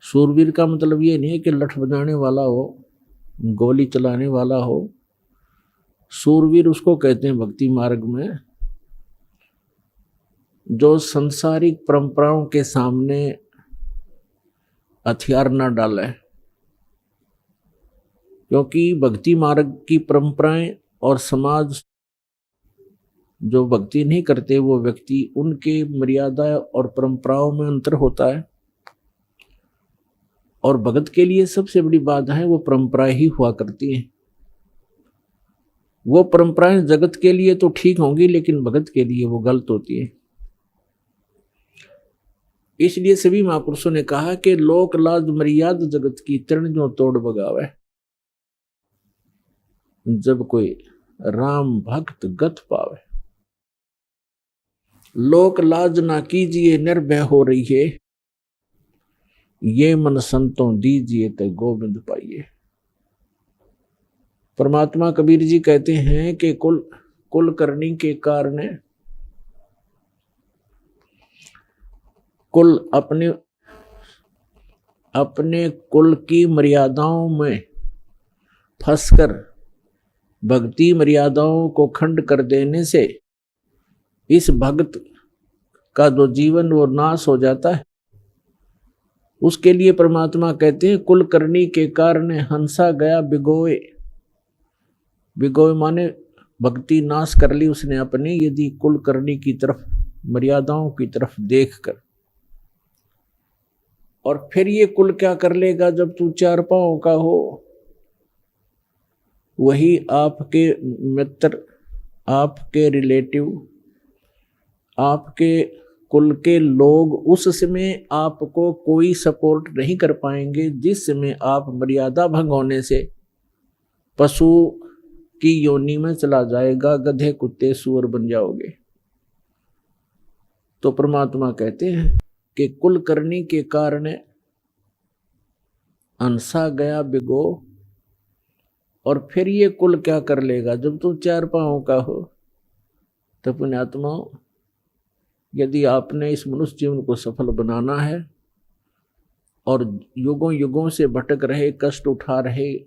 G: सूरवीर का मतलब ये नहीं है कि लठ बजाने वाला हो, गोली चलाने वाला हो। सूरवीर उसको कहते हैं भक्ति मार्ग में जो संसारिक परंपराओं के सामने हथियार न डाले। क्योंकि भक्ति मार्ग की परंपराएं और समाज जो भक्ति नहीं करते वो व्यक्ति, उनके मर्यादा और परंपराओं में अंतर होता है। और भगत के लिए सबसे बड़ी बाधा है वो परंपराएं ही हुआ करती हैं। वो परंपराएं जगत के लिए तो ठीक होंगी, लेकिन भगत के लिए वो गलत होती है। इसलिए सभी महापुरुषों ने कहा कि लोक लाज मर्याद जगत की तृण जो तोड़ बगावे। जब कोई राम भक्त गत पावे, लोक लाज ना कीजिए निर्भय हो रही है, ये मन संतों दीजिए तो गोविंद पाइए। परमात्मा कबीर जी कहते हैं कि कुल करनी के कारण कुल अपने कुल की मर्यादाओं में फंसकर भक्ति मर्यादाओं को खंड कर देने से इस भक्त का जो जीवन वो नाश हो जाता है। उसके लिए परमात्मा कहते हैं कुल करनी के कारण हंसा गया बिगोए। बिगोए माने भक्ति नाश कर ली उसने अपनी, यदि कुल करनी की तरफ, मर्यादाओं की तरफ देखकर। और फिर ये कुल क्या कर लेगा जब तू चार पांव का हो? वही आपके मित्र, आपके रिलेटिव, आपके कुल के लोग उस समय आपको कोई सपोर्ट नहीं कर पाएंगे जिस समय आप मर्यादा भंग होने से पशु की योनि में चला जाएगा, गधे कुत्ते सूअर बन जाओगे। तो परमात्मा कहते हैं कि कुल करनी के कारण अंसा गया बिगो। और फिर ये कुल क्या कर लेगा जब तू चार पांव का हो? तो पुण्यात्मा, यदि आपने इस मनुष्य जीवन को सफल बनाना है और युगों युगों से भटक रहे, कष्ट उठा रहे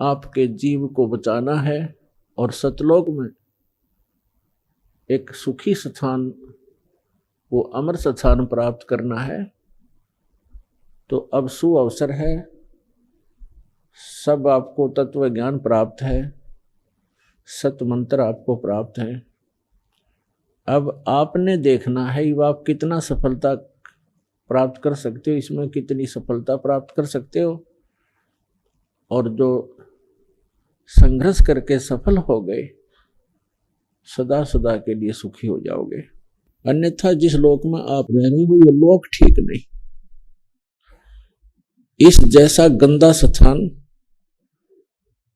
G: आपके जीव को बचाना है और सतलोक में एक सुखी स्थान, वो अमर स्थान प्राप्त करना है, तो अब सुअवसर है। सब आपको तत्व ज्ञान प्राप्त है, सत मंत्र आपको प्राप्त है। अब आपने देखना है कि आप कितना सफलता प्राप्त कर सकते हो, इसमें कितनी सफलता प्राप्त कर सकते हो। और जो संघर्ष करके सफल हो गए, सदा सदा के लिए सुखी हो जाओगे। अन्यथा जिस लोक में आप रह रहे हो ये लोक ठीक नहीं। इस जैसा गंदा स्थान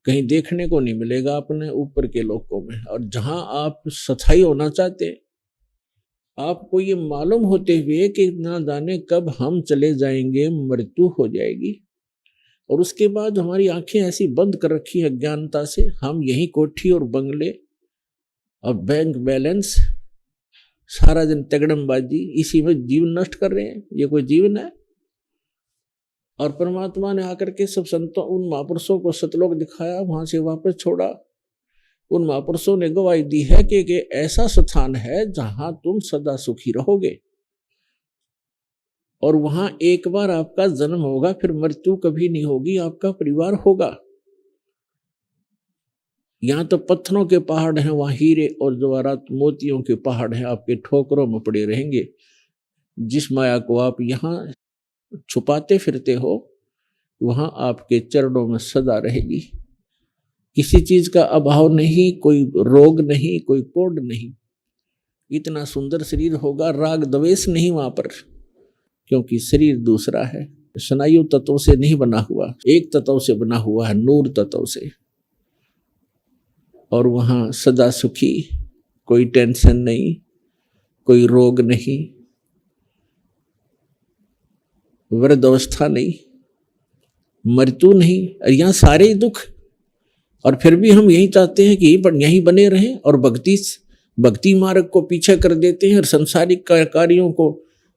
G: कहीं देखने को नहीं मिलेगा अपने ऊपर के लोकों में। और जहां आप सथाई होना चाहते, आपको ये मालूम होते हुए कि ना जाने कब हम चले जाएंगे, मृत्यु हो जाएगी, और उसके बाद हमारी आंखें ऐसी बंद कर रखी है अज्ञानता से, हम यही कोठी और बंगले और बैंक बैलेंस, सारा दिन तगड़मबाजी, इसी में जीवन नष्ट कर रहे हैं। ये कोई जीवन है? और परमात्मा ने आकर के सब संतों, उन महापुरुषों को सतलोक दिखाया, वहां से वापस छोड़ा। उन महापुरुषों ने गवाही दी है कि ऐसा स्थान है जहां तुम सदा सुखी रहोगे, और वहां एक बार आपका जन्म होगा, फिर मृत्यु कभी नहीं होगी, आपका परिवार होगा। यहाँ तो पत्थरों के पहाड़ हैं, वहां हीरे और जवाहरात मोतियों के पहाड़ हैं, आपके ठोकरों में पड़े रहेंगे। जिस माया को आप यहाँ छुपाते फिरते हो, वहां आपके चरणों में सदा रहेगी। किसी चीज का अभाव नहीं, कोई रोग नहीं, कोई कोढ़ नहीं। इतना सुंदर शरीर होगा, राग द्वेष नहीं वहां पर, क्योंकि शरीर दूसरा है, स्नायु तत्वों से नहीं बना हुआ, एक तत्व से बना हुआ है, नूर तत्व से। और वहां सदा सुखी, कोई टेंशन नहीं, कोई रोग नहीं, वृद्ध अवस्था नहीं, मृत्यु नहीं, यहाँ सारे ही दुख। और फिर भी हम यही चाहते हैं कि यहीं बने रहें और भक्ति मार्ग को पीछे कर देते हैं और संसारिक कार्यों को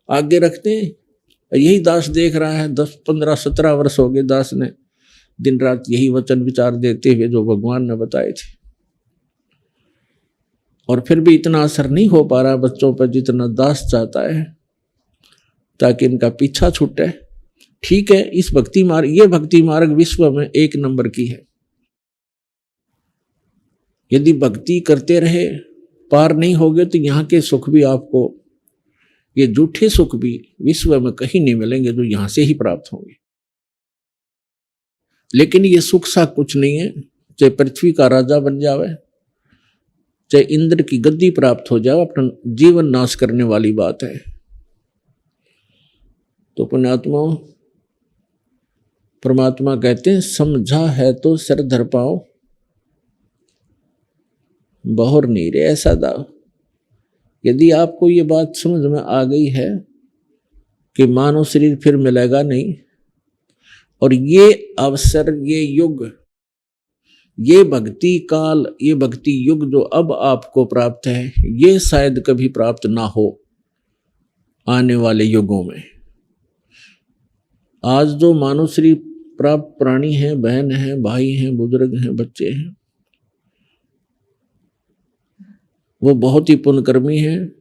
G: आगे रखते हैं। यही दास देख रहा है, 10, 15, 17 वर्ष हो गए दास ने दिन रात यही वचन विचार देते हुए जो भगवान ने बताए थे, और फिर भी इतना असर नहीं हो पा रहा बच्चों पर जितना दास चाहता है, ताकि इनका पीछा छूटे। ठीक है, इस ये भक्ति मार्ग विश्व में 1 नंबर की है। यदि भक्ति करते रहे, पार नहीं होगे तो यहाँ के सुख भी आपको, ये झूठे सुख भी विश्व में कहीं नहीं मिलेंगे, जो यहां से ही प्राप्त होंगे। लेकिन ये सुख सा कुछ नहीं है, चाहे पृथ्वी का राजा बन जावे, चाहे इंद्र की गद्दी प्राप्त हो जाए, अपना जीवन नाश करने वाली बात है। तो पुण्यात्मा, परमात्मा कहते हैं समझा है तो सिर धर पाओ, बहुर नहीं रे ऐसा दाव। यदि आपको ये बात समझ में आ गई है कि मानव शरीर फिर मिलेगा नहीं, और ये अवसर, ये युग, ये भक्ति काल, ये भक्ति युग जो अब आपको प्राप्त है, ये शायद कभी प्राप्त ना हो आने वाले युगों में। आज जो मानव शरीर प्राप्त प्राणी हैं, बहन हैं, भाई हैं, बुजुर्ग हैं, बच्चे हैं, वो बहुत ही पुण्यकर्मी हैं,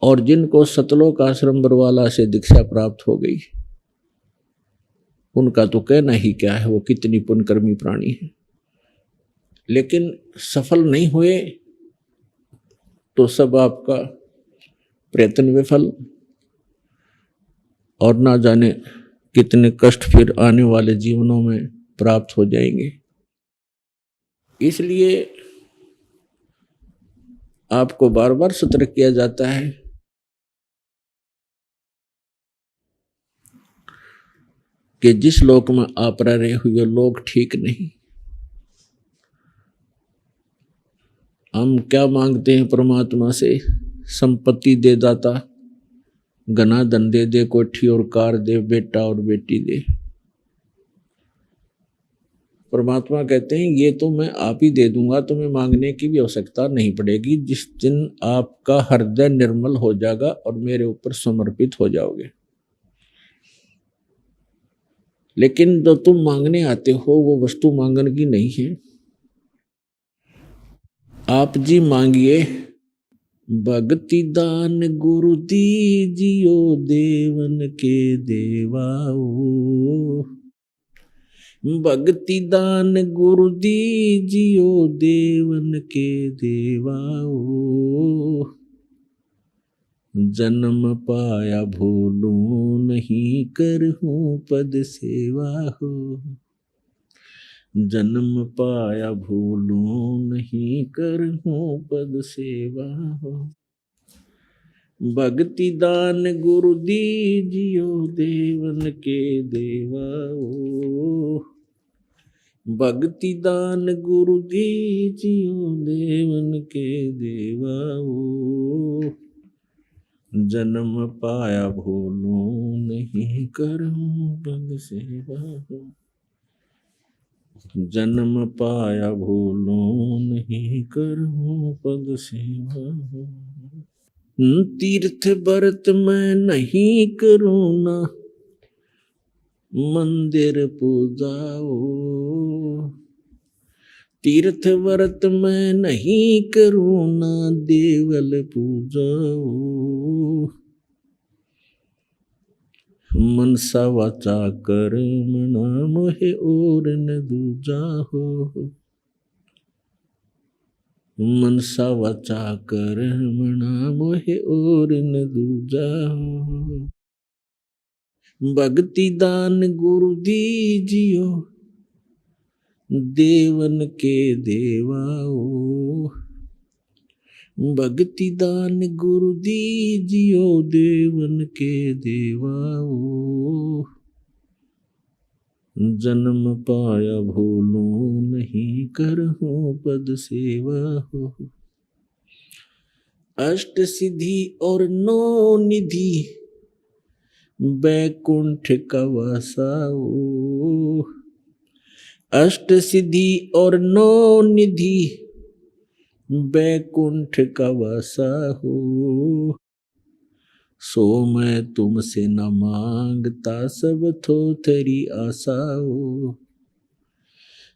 G: और जिनको सतलोक आश्रम बरवाला से दीक्षा प्राप्त हो गई, उनका तो कहना ही क्या है, वो कितनी पुण्यकर्मी प्राणी है। लेकिन सफल नहीं हुए तो सब आपका प्रयत्न विफल, और ना जाने कितने कष्ट फिर आने वाले जीवनों में प्राप्त हो जाएंगे। इसलिए आपको बार बार सतर्क किया जाता है कि जिस लोक में आप रह रहे हो ये लोक ठीक नहीं। हम क्या मांगते हैं परमात्मा से? संपत्ति दे दाता, घना धन दे दे, कोठी और कार दे, बेटा और बेटी दे। परमात्मा कहते हैं ये तो मैं आप ही दे दूंगा, तुम्हें मांगने की भी आवश्यकता नहीं पड़ेगी, जिस दिन आपका हृदय निर्मल हो जाएगा और मेरे ऊपर समर्पित हो जाओगे। लेकिन जो तुम मांगने आते हो वो वस्तु मांगने की नहीं है। आप जी मांगिए, भक्ति दान गुरु दीजियो, देवन के देवाओ। भक्ति दान गुरु दीजियो, देवन के देवाओ। जन्म पाया भूलूं नहीं, करहूं पद सेवा हो। जन्म पाया भूलूं नहीं, करहूं पद सेवा हो। भक्ति दान गुरु दीजियो, देवन के देवाओ। भक्ति दान गुरु दीजियो, देवन के देवाओ। जन्म पाया भूलूं नहीं, करहूं पद सेवा हो। जन्म पाया भूलूं नहीं, करहूं पद सेवा हो। तीर्थ व्रत मैं नहीं करूँ ना, मंदिर पूजाओ। तीर्थ व्रत मैं नहीं करूँ ना, देवल पूजाओ। मनसा वाचा कर्मणा, मोहे और न दूजा हो। मनसा वाचा कर्मणा, मोहे और न दूजा हो। भक्ति दान गुरु दीजियो देवन के देवाओ। भक्ति दान गुरु दीजियो देवन के देवाओ। जन्म पाया भूलूं नहीं करहूं पद सेवा हो। अष्ट सिद्धि और नौ निधि बैकुंठ का वासाओ। अष्ट सिद्धि और नौ निधि बैकुंठ का वासा हो। सो मैं तुमसे न मांगता सब थोथरी आशाओ।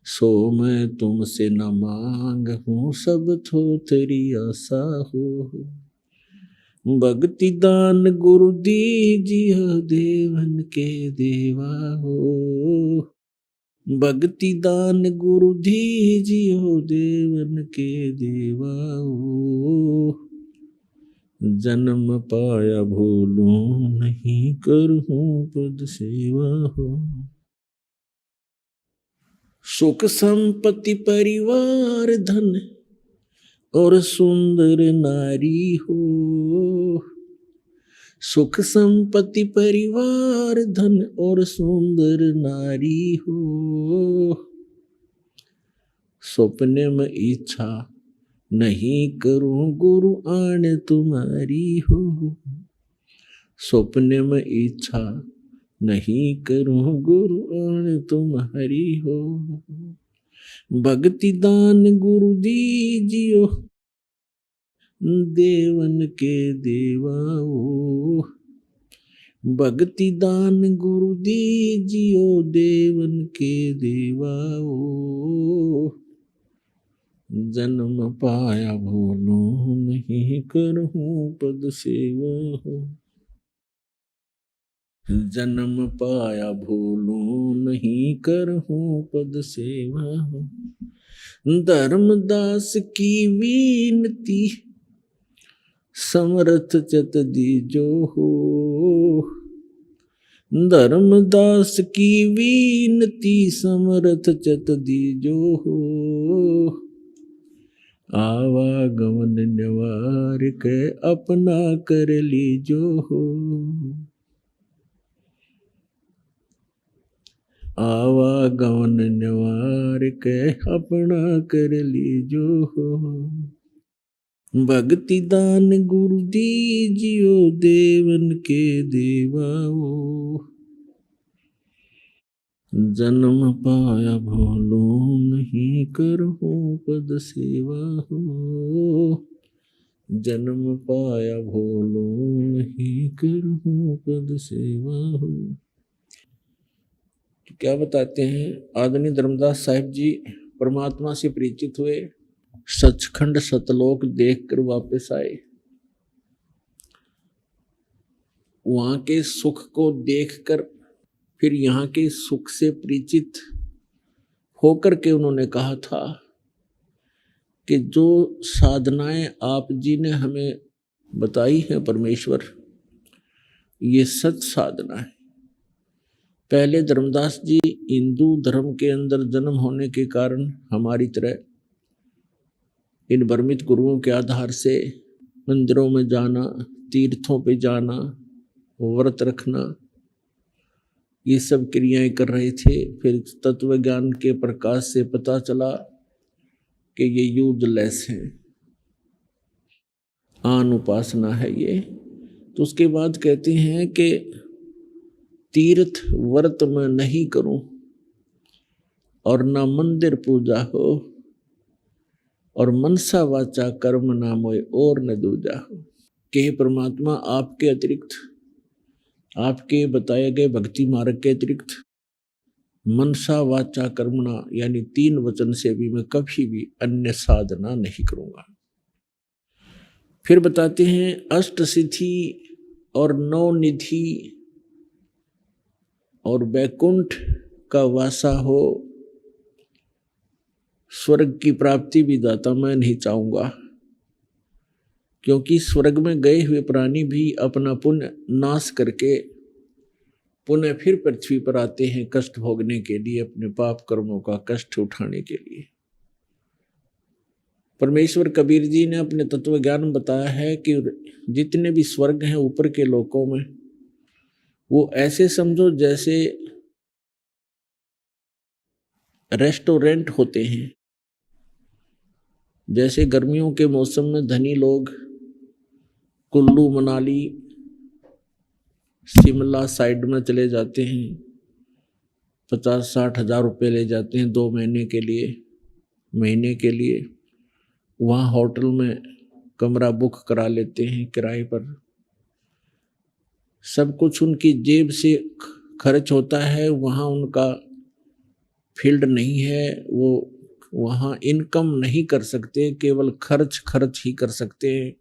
G: सो मैं तुमसे न मांग हूँ सब थोथरी आशा हो। भक्ति दान गुरु दीजियो देवन के देवा हो। भक्ति दान गुरु दीजियो देवन के देवा हो। जन्म पाया भूलूं नहीं करहूं पद सेवा हो। सुख संपत्ति परिवार धन और सुंदर नारी हो। सुख संपत्ति परिवार धन और सुंदर नारी हो। सपने में इच्छा नहीं करूं गुरु आने तुम्हारी हो। सपने में इच्छा नहीं करूं गुरु आने तुम्हारी हो। भक्ति दान गुरु दीजियो देवन के देवाओ। भक्ति दान गुरु दीजियो देवन के देवाओ। जन्म पाया भूलूं नहीं करहूं पद सेवा हो। जन्म पाया भूलूं नहीं करहूं पद सेवा हो। धर्मदास की विनती समर्थ चत दीजो हो। धर्मदास की विनती समर्थ चत दीजो हो। आवागमन निवार के अपना कर लीजो हो। आवागमन निवार के अपना कर लीजो हो। भक्ति दान गुरु दीजियो देवन के देवाओ। जन्म पाया भूलूं नहीं करहूं पद सेवा हो। जन्म पाया भूलूं नहीं करहूं पद सेवा हो। क्या बताते हैं, आदरणीय धर्मदास साहिब जी परमात्मा से परिचित हुए, सचखंड सतलोक देखकर वापस आए। वहां के सुख को देखकर फिर यहाँ के सुख से परिचित होकर के उन्होंने कहा था कि जो साधनाएं आप जी ने हमें बताई हैं परमेश्वर, ये सच साधना है। पहले धर्मदास जी हिंदू धर्म के अंदर जन्म होने के कारण हमारी तरह इन भ्रमित गुरुओं के आधार से मंदिरों में जाना, तीर्थों पे जाना, व्रत रखना, ये सब क्रियाएं कर रहे थे। फिर तत्व ज्ञान के प्रकाश से पता चला कि ये यूजलेस है, आन उपासना है ये। तो उसके बाद कहते हैं कि तीर्थ व्रत में नहीं करूं और ना मंदिर पूजा हो और मनसा वाचा कर्म ना मोय और न दूजा हो। कि परमात्मा आपके अतिरिक्त, आपके बताए गए भक्ति मार्ग के अतिरिक्त मनसा वाचा कर्मणा यानी 3 वचन से भी मैं कभी भी अन्य साधना नहीं करूंगा। फिर बताते हैं अष्ट सिद्धि और 9 निधि और बैकुंठ का वासा हो। स्वर्ग की प्राप्ति भी दाता मैं नहीं चाहूंगा, क्योंकि स्वर्ग में गए हुए प्राणी भी अपना पुण्य नाश करके पुनः फिर पृथ्वी पर आते हैं कष्ट भोगने के लिए, अपने पाप कर्मों का कष्ट उठाने के लिए। परमेश्वर कबीर जी ने अपने तत्व ज्ञान में बताया है कि जितने भी स्वर्ग हैं ऊपर के लोकों में, वो ऐसे समझो जैसे रेस्टोरेंट होते हैं। जैसे गर्मियों के मौसम में धनी लोग कुल्लू मनाली शिमला साइड में चले जाते हैं, 50-60 हज़ार रुपये ले जाते हैं 2 महीने के लिए। वहाँ होटल में कमरा बुक करा लेते हैं किराए पर। सब कुछ उनकी जेब से खर्च होता है, वहाँ उनका फील्ड नहीं है, वो वहाँ इनकम नहीं कर सकते, केवल खर्च ही कर सकते हैं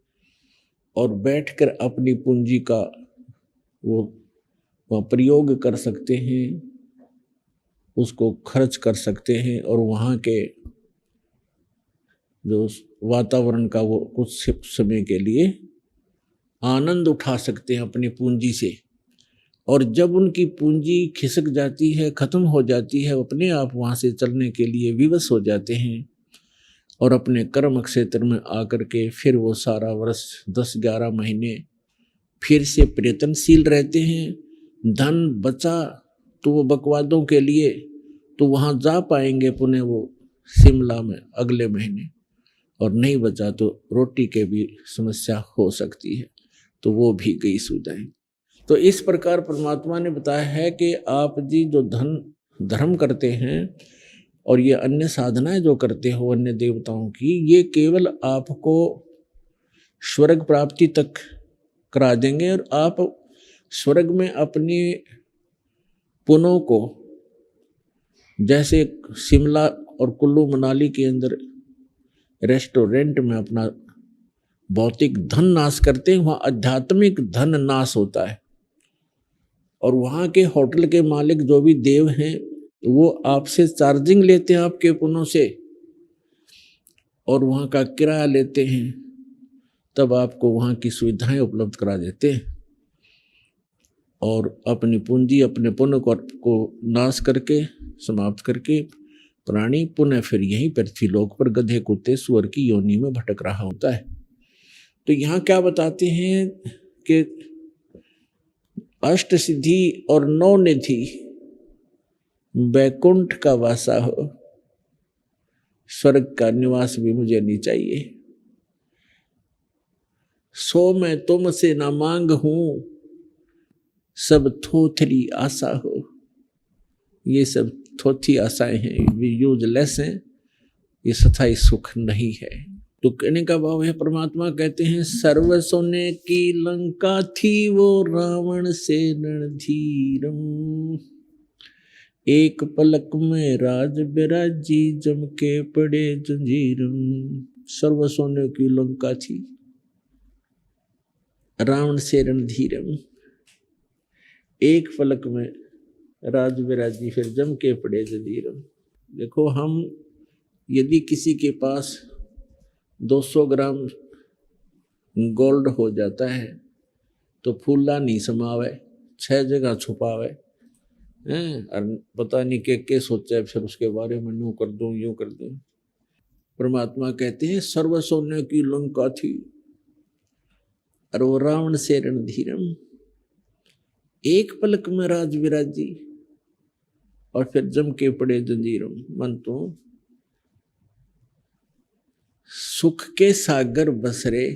G: और बैठकर अपनी पूंजी का वो प्रयोग कर सकते हैं, उसको खर्च कर सकते हैं और वहाँ के जो वातावरण का वो कुछ समय के लिए आनंद उठा सकते हैं अपनी पूंजी से। और जब उनकी पूंजी खिसक जाती है, खत्म हो जाती है, अपने आप वहाँ से चलने के लिए विवश हो जाते हैं और अपने कर्म क्षेत्र में आकर के फिर वो सारा वर्ष 10-11 महीने फिर से प्रयत्नशील रहते हैं। धन बचा तो वो बकवादों के लिए तो वहाँ जा पाएंगे पुनः वो शिमला में अगले महीने, और नहीं बचा तो रोटी के भी समस्या हो सकती है, तो वो भी गई सुविधाएं। तो इस प्रकार परमात्मा ने बताया है कि आप जी जो धर्म करते हैं और ये अन्य साधनाएं जो करते हो अन्य देवताओं की, ये केवल आपको स्वर्ग प्राप्ति तक करा देंगे और आप स्वर्ग में अपने पुण्यों को, जैसे शिमला और कुल्लू मनाली के अंदर रेस्टोरेंट में अपना भौतिक धन नाश करते हैं, वहाँ आध्यात्मिक धन नाश होता है। और वहाँ के होटल के मालिक जो भी देव हैं वो आपसे चार्जिंग लेते हैं आपके पुण्यों से और वहाँ का किराया लेते हैं, तब आपको वहाँ की सुविधाएं उपलब्ध करा देते हैं और अपनी पूंजी अपने पुण्य को नाश करके समाप्त करके प्राणी पुनः फिर यहीं पृथ्वीलोक पर गधे कुत्ते सुअर की योनि में भटक रहा होता है। तो यहाँ क्या बताते हैं कि अष्ट सिद्धि और 9 निधि वैकुंठ का वासा हो, स्वर्ग का निवास भी मुझे नहीं चाहिए। सो मैं तुमसे न मांग हूं, सब थोथरी आशा हो। ये सब थोथी आशाएं हैं, ये यूजलेस हैं, ये स्थायी सुख नहीं है। तो कहने का भाव है, परमात्मा कहते हैं सर्व सोने की लंका थी वो रावण से रणधीरम, एक पलक में राज बिराजी जम के पड़े जंजीरम। सर्व सोने की लंका थी रावण से रणधीरम, एक पलक में राज बिराजी फिर जम के पड़े जंजीरम। देखो, हम यदि किसी के पास 200 ग्राम गोल्ड हो जाता है तो फूला नहीं समावे, 6 जगह छुपावे हैं, और पता नहीं के सोचा फिर उसके बारे में यूं कर दूं यूं कर दूं। परमात्मा कहते हैं सर्व सोने की लंका थी और वो रावण से रणधीरम, एक पलक में राज विराजी और फिर जम के पड़े जंजीरम। मन तो सुख के सागर बसरे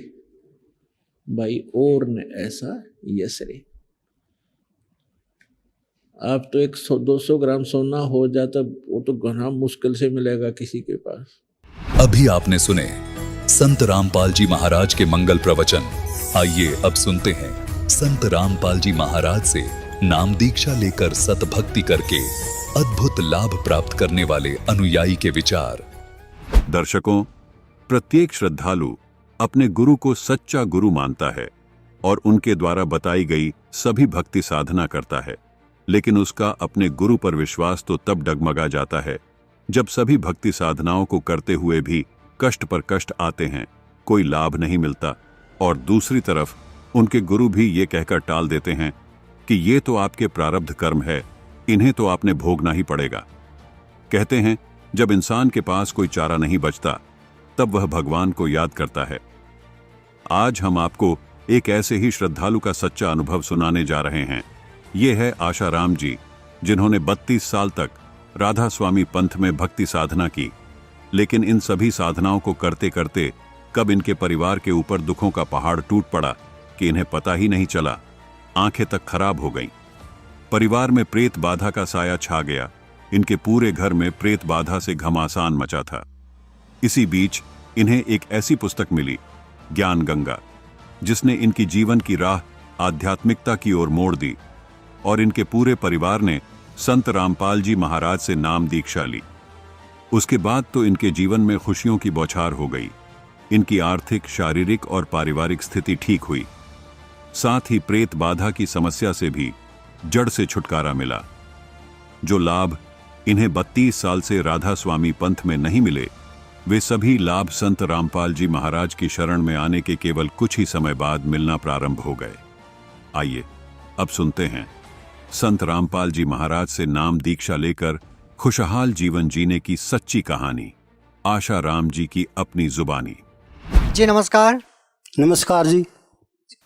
G: भाई और न ऐसा यसरे। आप तो 100-200 ग्राम सोना हो जाता, वो तो घना मुश्किल से मिलेगा किसी के पास।
C: अभी आपने सुने संत रामपाल जी महाराज के मंगल प्रवचन। आइए अब सुनते हैं संत रामपाल जी महाराज से नाम दीक्षा लेकर सतभक्ति करके अद्भुत लाभ प्राप्त करने वाले अनुयायी के विचार।
F: दर्शकों, प्रत्येक श्रद्धालु अपने गुरु को सच्चा गुरु मानता है और उनके द्वारा बताई गई सभी भक्ति साधना करता है, लेकिन उसका अपने गुरु पर विश्वास तो तब डगमगा जाता है जब सभी भक्ति साधनाओं को करते हुए भी कष्ट पर कष्ट आते हैं, कोई लाभ नहीं मिलता, और दूसरी तरफ उनके गुरु भी ये कहकर टाल देते हैं कि ये तो आपके प्रारब्ध कर्म है, इन्हें तो आपने भोगना ही पड़ेगा। कहते हैं जब इंसान के पास कोई चारा नहीं बचता तब वह भगवान को याद करता है। आज हम आपको एक ऐसे ही श्रद्धालु का सच्चा अनुभव सुनाने जा रहे हैं। ये है आशाराम जी, जिन्होंने 32 साल तक राधा स्वामी पंथ में भक्ति साधना की, लेकिन इन सभी साधनाओं को करते करते कब इनके परिवार के ऊपर दुखों का पहाड़ टूट पड़ा कि इन्हें पता ही नहीं चला। आंखें तक खराब हो गईं। परिवार में प्रेत बाधा का साया छा गया। इनके पूरे घर में प्रेत बाधा से घमासान मचा था। इसी बीच इन्हें एक ऐसी पुस्तक मिली, ज्ञान गंगा, जिसने इनकी जीवन की राह आध्यात्मिकता की ओर मोड़ दी और इनके पूरे परिवार ने संत रामपाल जी महाराज से नाम दीक्षा ली। उसके बाद तो इनके जीवन में खुशियों की बौछार हो गई। इनकी आर्थिक, शारीरिक और पारिवारिक स्थिति ठीक हुई। साथ ही प्रेत बाधा की समस्या से भी जड़ से छुटकारा मिला। जो लाभ इन्हें 32 साल से राधा स्वामी पंथ में नहीं मिले, वे सभी लाभ संत रामपाल जी महाराज की शरण में आने के केवल कुछ ही समय बाद मिलना प्रारंभ हो गए। आइए अब सुनते हैं संत रामपाल जी महाराज से नाम दीक्षा लेकर खुशहाल जीवन जीने की सच्ची कहानी, आशाराम जी की अपनी जुबानी।
H: जी नमस्कार।
I: नमस्कार जी।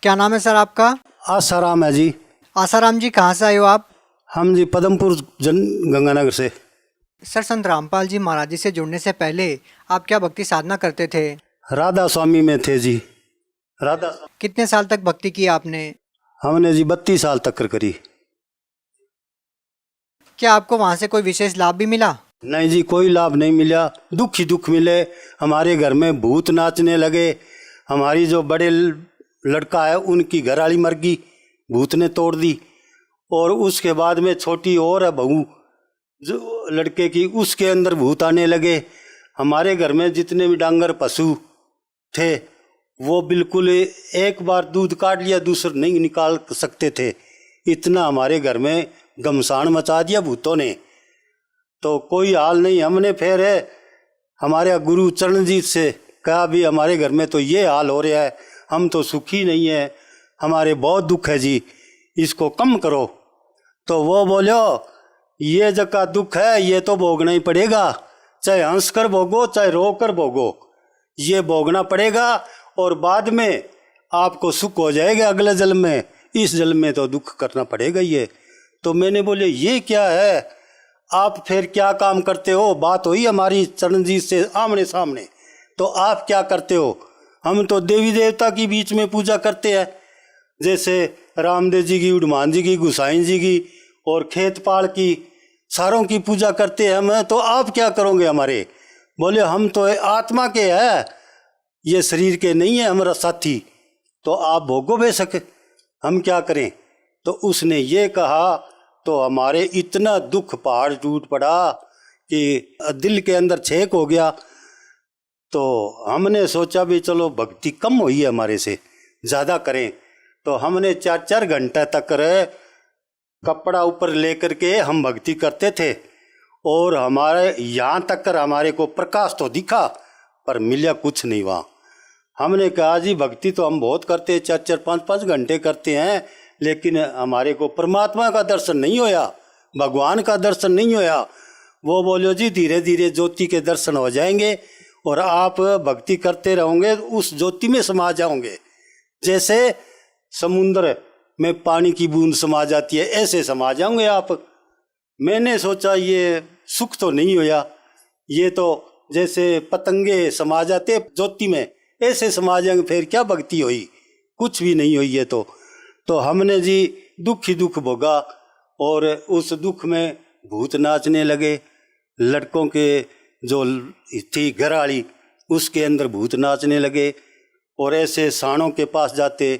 H: क्या नाम है सर आपका?
I: आसाराम है जी।
H: आसाराम जी, कहाँ से आए हो आप?
I: हम जी पदमपुर गंगानगर से।
H: सर, संत रामपाल जी महाराज जी से जुड़ने से पहले आप क्या भक्ति साधना करते थे?
I: राधा स्वामी में थे जी। राधा।
H: कितने साल तक भक्ति की आपने?
I: हमने जी 32 साल तक करी।
H: क्या आपको वहाँ से कोई विशेष लाभ भी मिला?
I: नहीं जी, कोई लाभ नहीं मिला। दुख ही दुख मिले। हमारे घर में भूत नाचने लगे। हमारी जो बड़े लड़का है उनकी घरवाली मर गई, भूत ने तोड़ दी। और उसके बाद में छोटी और है बहू जो लड़के की, उसके अंदर भूत आने लगे। हमारे घर में जितने भी डांगर पशु थे वो बिल्कुल एक बार दूध काट लिया दूसरा नहीं निकाल सकते थे। इतना हमारे घर में घमसान मचा दिया भूतों ने। तो कोई हाल नहीं। हमने फिर हमारे गुरु चरणजीत से कहा भी हमारे घर में तो ये हाल हो रहा है, हम तो सुखी नहीं है, हमारे बहुत दुख है जी, इसको कम करो। तो वो बोलो ये जगह दुख है ये तो भोगना ही पड़ेगा, चाहे हंस कर भोगो चाहे रो कर भोगो, ये भोगना पड़ेगा और बाद में आपको सुख हो जाएगा अगले जन्म में, इस जन्म में तो दुख करना पड़ेगा ये। तो मैंने बोले ये क्या है, आप फिर क्या काम करते हो? बात हुई हमारी चरणजीत से आमने सामने। तो आप क्या करते हो? हम तो देवी देवता की बीच में पूजा करते हैं, जैसे रामदेव जी की, हनुमान जी की, गोसाई जी की और खेत पाल की, सारों की पूजा करते हैं हम। तो आप क्या करोगे हमारे? बोले हम तो आत्मा के हैं, ये शरीर के नहीं है हमारा साथी, तो आप भोगो बेशक, हम क्या करें। तो उसने ये कहा तो हमारे इतना दुख पहाड़ टूट पड़ा कि दिल के अंदर छेक हो गया। तो हमने सोचा भी चलो भक्ति कम हुई है हमारे से, ज़्यादा करें। तो हमने 4-4 घंटे तक कपड़ा ऊपर लेकर के हम भक्ति करते थे और हमारे यहाँ तक कर हमारे को प्रकाश तो दिखा पर मिला कुछ नहीं वहाँ। हमने कहा जी भक्ति तो हम बहुत करते हैं, 4-4, 5-5 घंटे करते हैं, लेकिन हमारे को परमात्मा का दर्शन नहीं होया, भगवान का दर्शन नहीं होया। वो बोलो जी धीरे धीरे ज्योति के दर्शन हो जाएंगे और आप भक्ति करते रहोगे उस ज्योति में समा जाओगे, जैसे समुद्र में पानी की बूंद समा जाती है ऐसे समा जाओगे आप। मैंने सोचा ये सुख तो नहीं होया, ये तो जैसे पतंगे समा जाते ज्योति में ऐसे समा जाएंगे, फिर क्या भक्ति हुई? कुछ भी नहीं हुई है। तो हमने जी दुख ही दुख भोगा और उस दुख में भूत नाचने लगे। लड़कों के जो थी घरवाली उसके अंदर भूत नाचने लगे और ऐसे साणों के पास जाते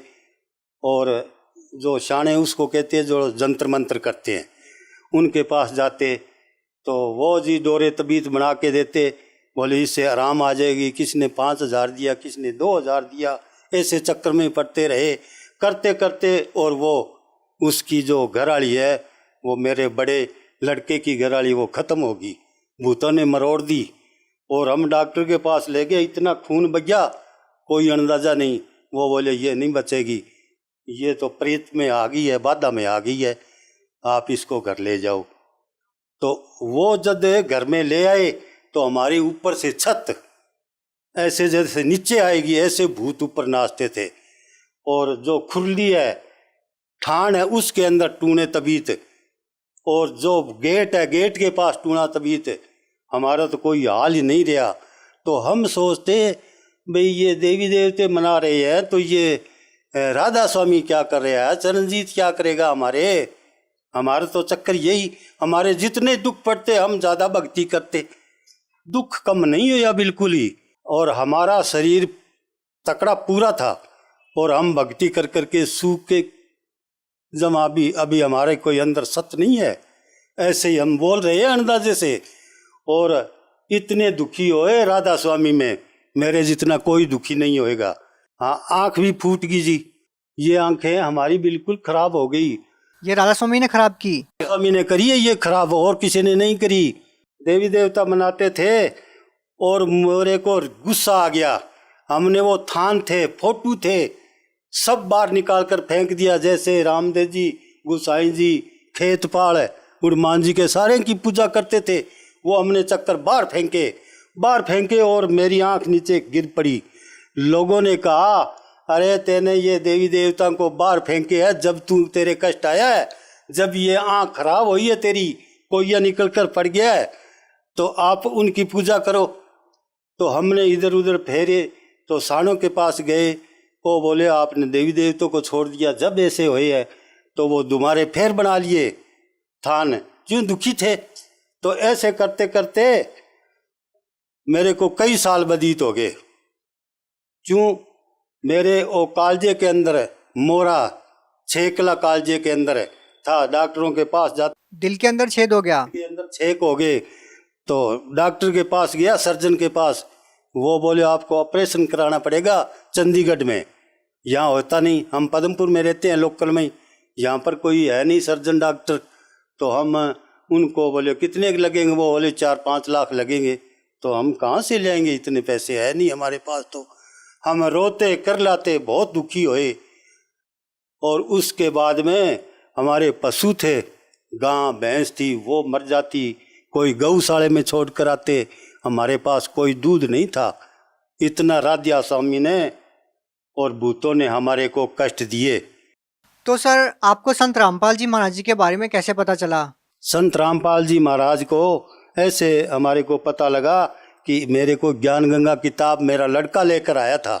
I: और जो शाणे उसको कहते हैं जो जंतर मंत्र करते हैं उनके पास जाते तो वो जी डोरे तबीत बना के देते, बोले इससे आराम आ जाएगी। किसने 5,000 दिया, किसने 2,000 दिया, ऐसे चक्कर में पड़ते रहे करते करते। और वो उसकी जो घरवाली है वो मेरे बड़े लड़के की घरवाली वो ख़त्म होगी, भूतों ने मरोड़ दी। और हम डॉक्टर के पास ले गए, इतना खून बह गया कोई अंदाज़ा नहीं। वो बोले ये नहीं बचेगी, ये तो प्रेत में आ गई है, बाधा में आ गई है, आप इसको घर ले जाओ। तो वो जब घर में ले आए तो हमारे ऊपर से छत ऐसे जैसे नीचे आएगी ऐसे भूत ऊपर नाचते थे। और जो खुरली है, ठाण है, उसके अंदर टूने तबीत, और जो गेट है गेट के पास टूना तबीत। हमारा तो कोई हाल ही नहीं रहा। तो हम सोचते भाई ये देवी देवते मना रहे हैं तो ये राधा स्वामी क्या कर रहा है, चरणजीत क्या करेगा हमारे तो चक्कर यही। हमारे जितने दुख पड़ते हम ज़्यादा भक्ति करते, दुख कम नहीं हुआ बिल्कुल ही। और हमारा शरीर तकड़ा पूरा था और हम भक्ति कर करके सूख के जमा अभी हमारे कोई अंदर सत्य नहीं है, ऐसे ही हम बोल रहे हैं अंदाजे से। और इतने दुखी होए राधा स्वामी में, मेरे जितना कोई दुखी नहीं होएगा। हाँ, आँख भी फूट गई जी, ये आंखें हमारी बिल्कुल खराब हो गई।
H: ये राधा स्वामी ने खराब की?
I: स्वामी ने करी है ये खराब, और किसी ने नहीं करी। देवी देवता मनाते थे और मेरे को गुस्सा आ गया। हमने वो थान थे, फोटो थे, सब बाहर निकाल कर फेंक दिया। जैसे रामदेव जी, गुसाई जी, खेतपाल, हनुमान जी के सारे की पूजा करते थे, वो हमने चक्कर बाहर फेंके और मेरी आंख नीचे गिर पड़ी। लोगों ने कहा अरे तेने ये देवी देवता को बाहर फेंके है जब तू तेरे कष्ट आया है, जब ये आंख खराब हुई है तेरी, कोई निकल कर पड़ गया है, तो आप उनकी पूजा करो। तो हमने इधर उधर फेरे तो साणों के पास गए, वो बोले आपने देवी देवताओं को छोड़ दिया, जब ऐसे हुए है तो वो दोबारे फेर बना लिए थान, क्यों दुखी थे। तो ऐसे करते करते मेरे को कई साल व्यतीत हो गए। क्यों, मेरे वो कालजे के अंदर मोरा, छेकला कालजे के अंदर था, डॉक्टरों के पास जाते,
H: दिल के अंदर छेद हो गया,
I: के अंदर छेक हो गए। तो डॉक्टर के पास गया, सर्जन के पास, वो बोले आपको ऑपरेशन कराना पड़ेगा चंडीगढ़ में, यहाँ होता नहीं। हम पदमपुर में रहते हैं लोकल में, यहाँ पर कोई है नहीं सर्जन डॉक्टर। तो हम उनको बोले कितने लगेंगे, वो बोले 4-5 लाख लगेंगे। तो हम कहाँ से लेंगे, इतने पैसे है नहीं हमारे पास। तो हम रोते कर लाते, बहुत दुखी हुए। और उसके बाद में हमारे पशु थे, गां भैंस थी, वो मर जाती, कोई गौशाले में छोड़ कर आते, हमारे पास कोई दूध नहीं था। इतना राधा स्वामी ने और भूतों ने हमारे को कष्ट दिए।
H: तो सर आपको संत रामपाल जी महाराज जी के बारे में कैसे पता चला?
I: संत रामपाल जी महाराज को ऐसे हमारे को पता लगा कि मेरे को ज्ञान गंगा किताब मेरा लड़का लेकर आया था,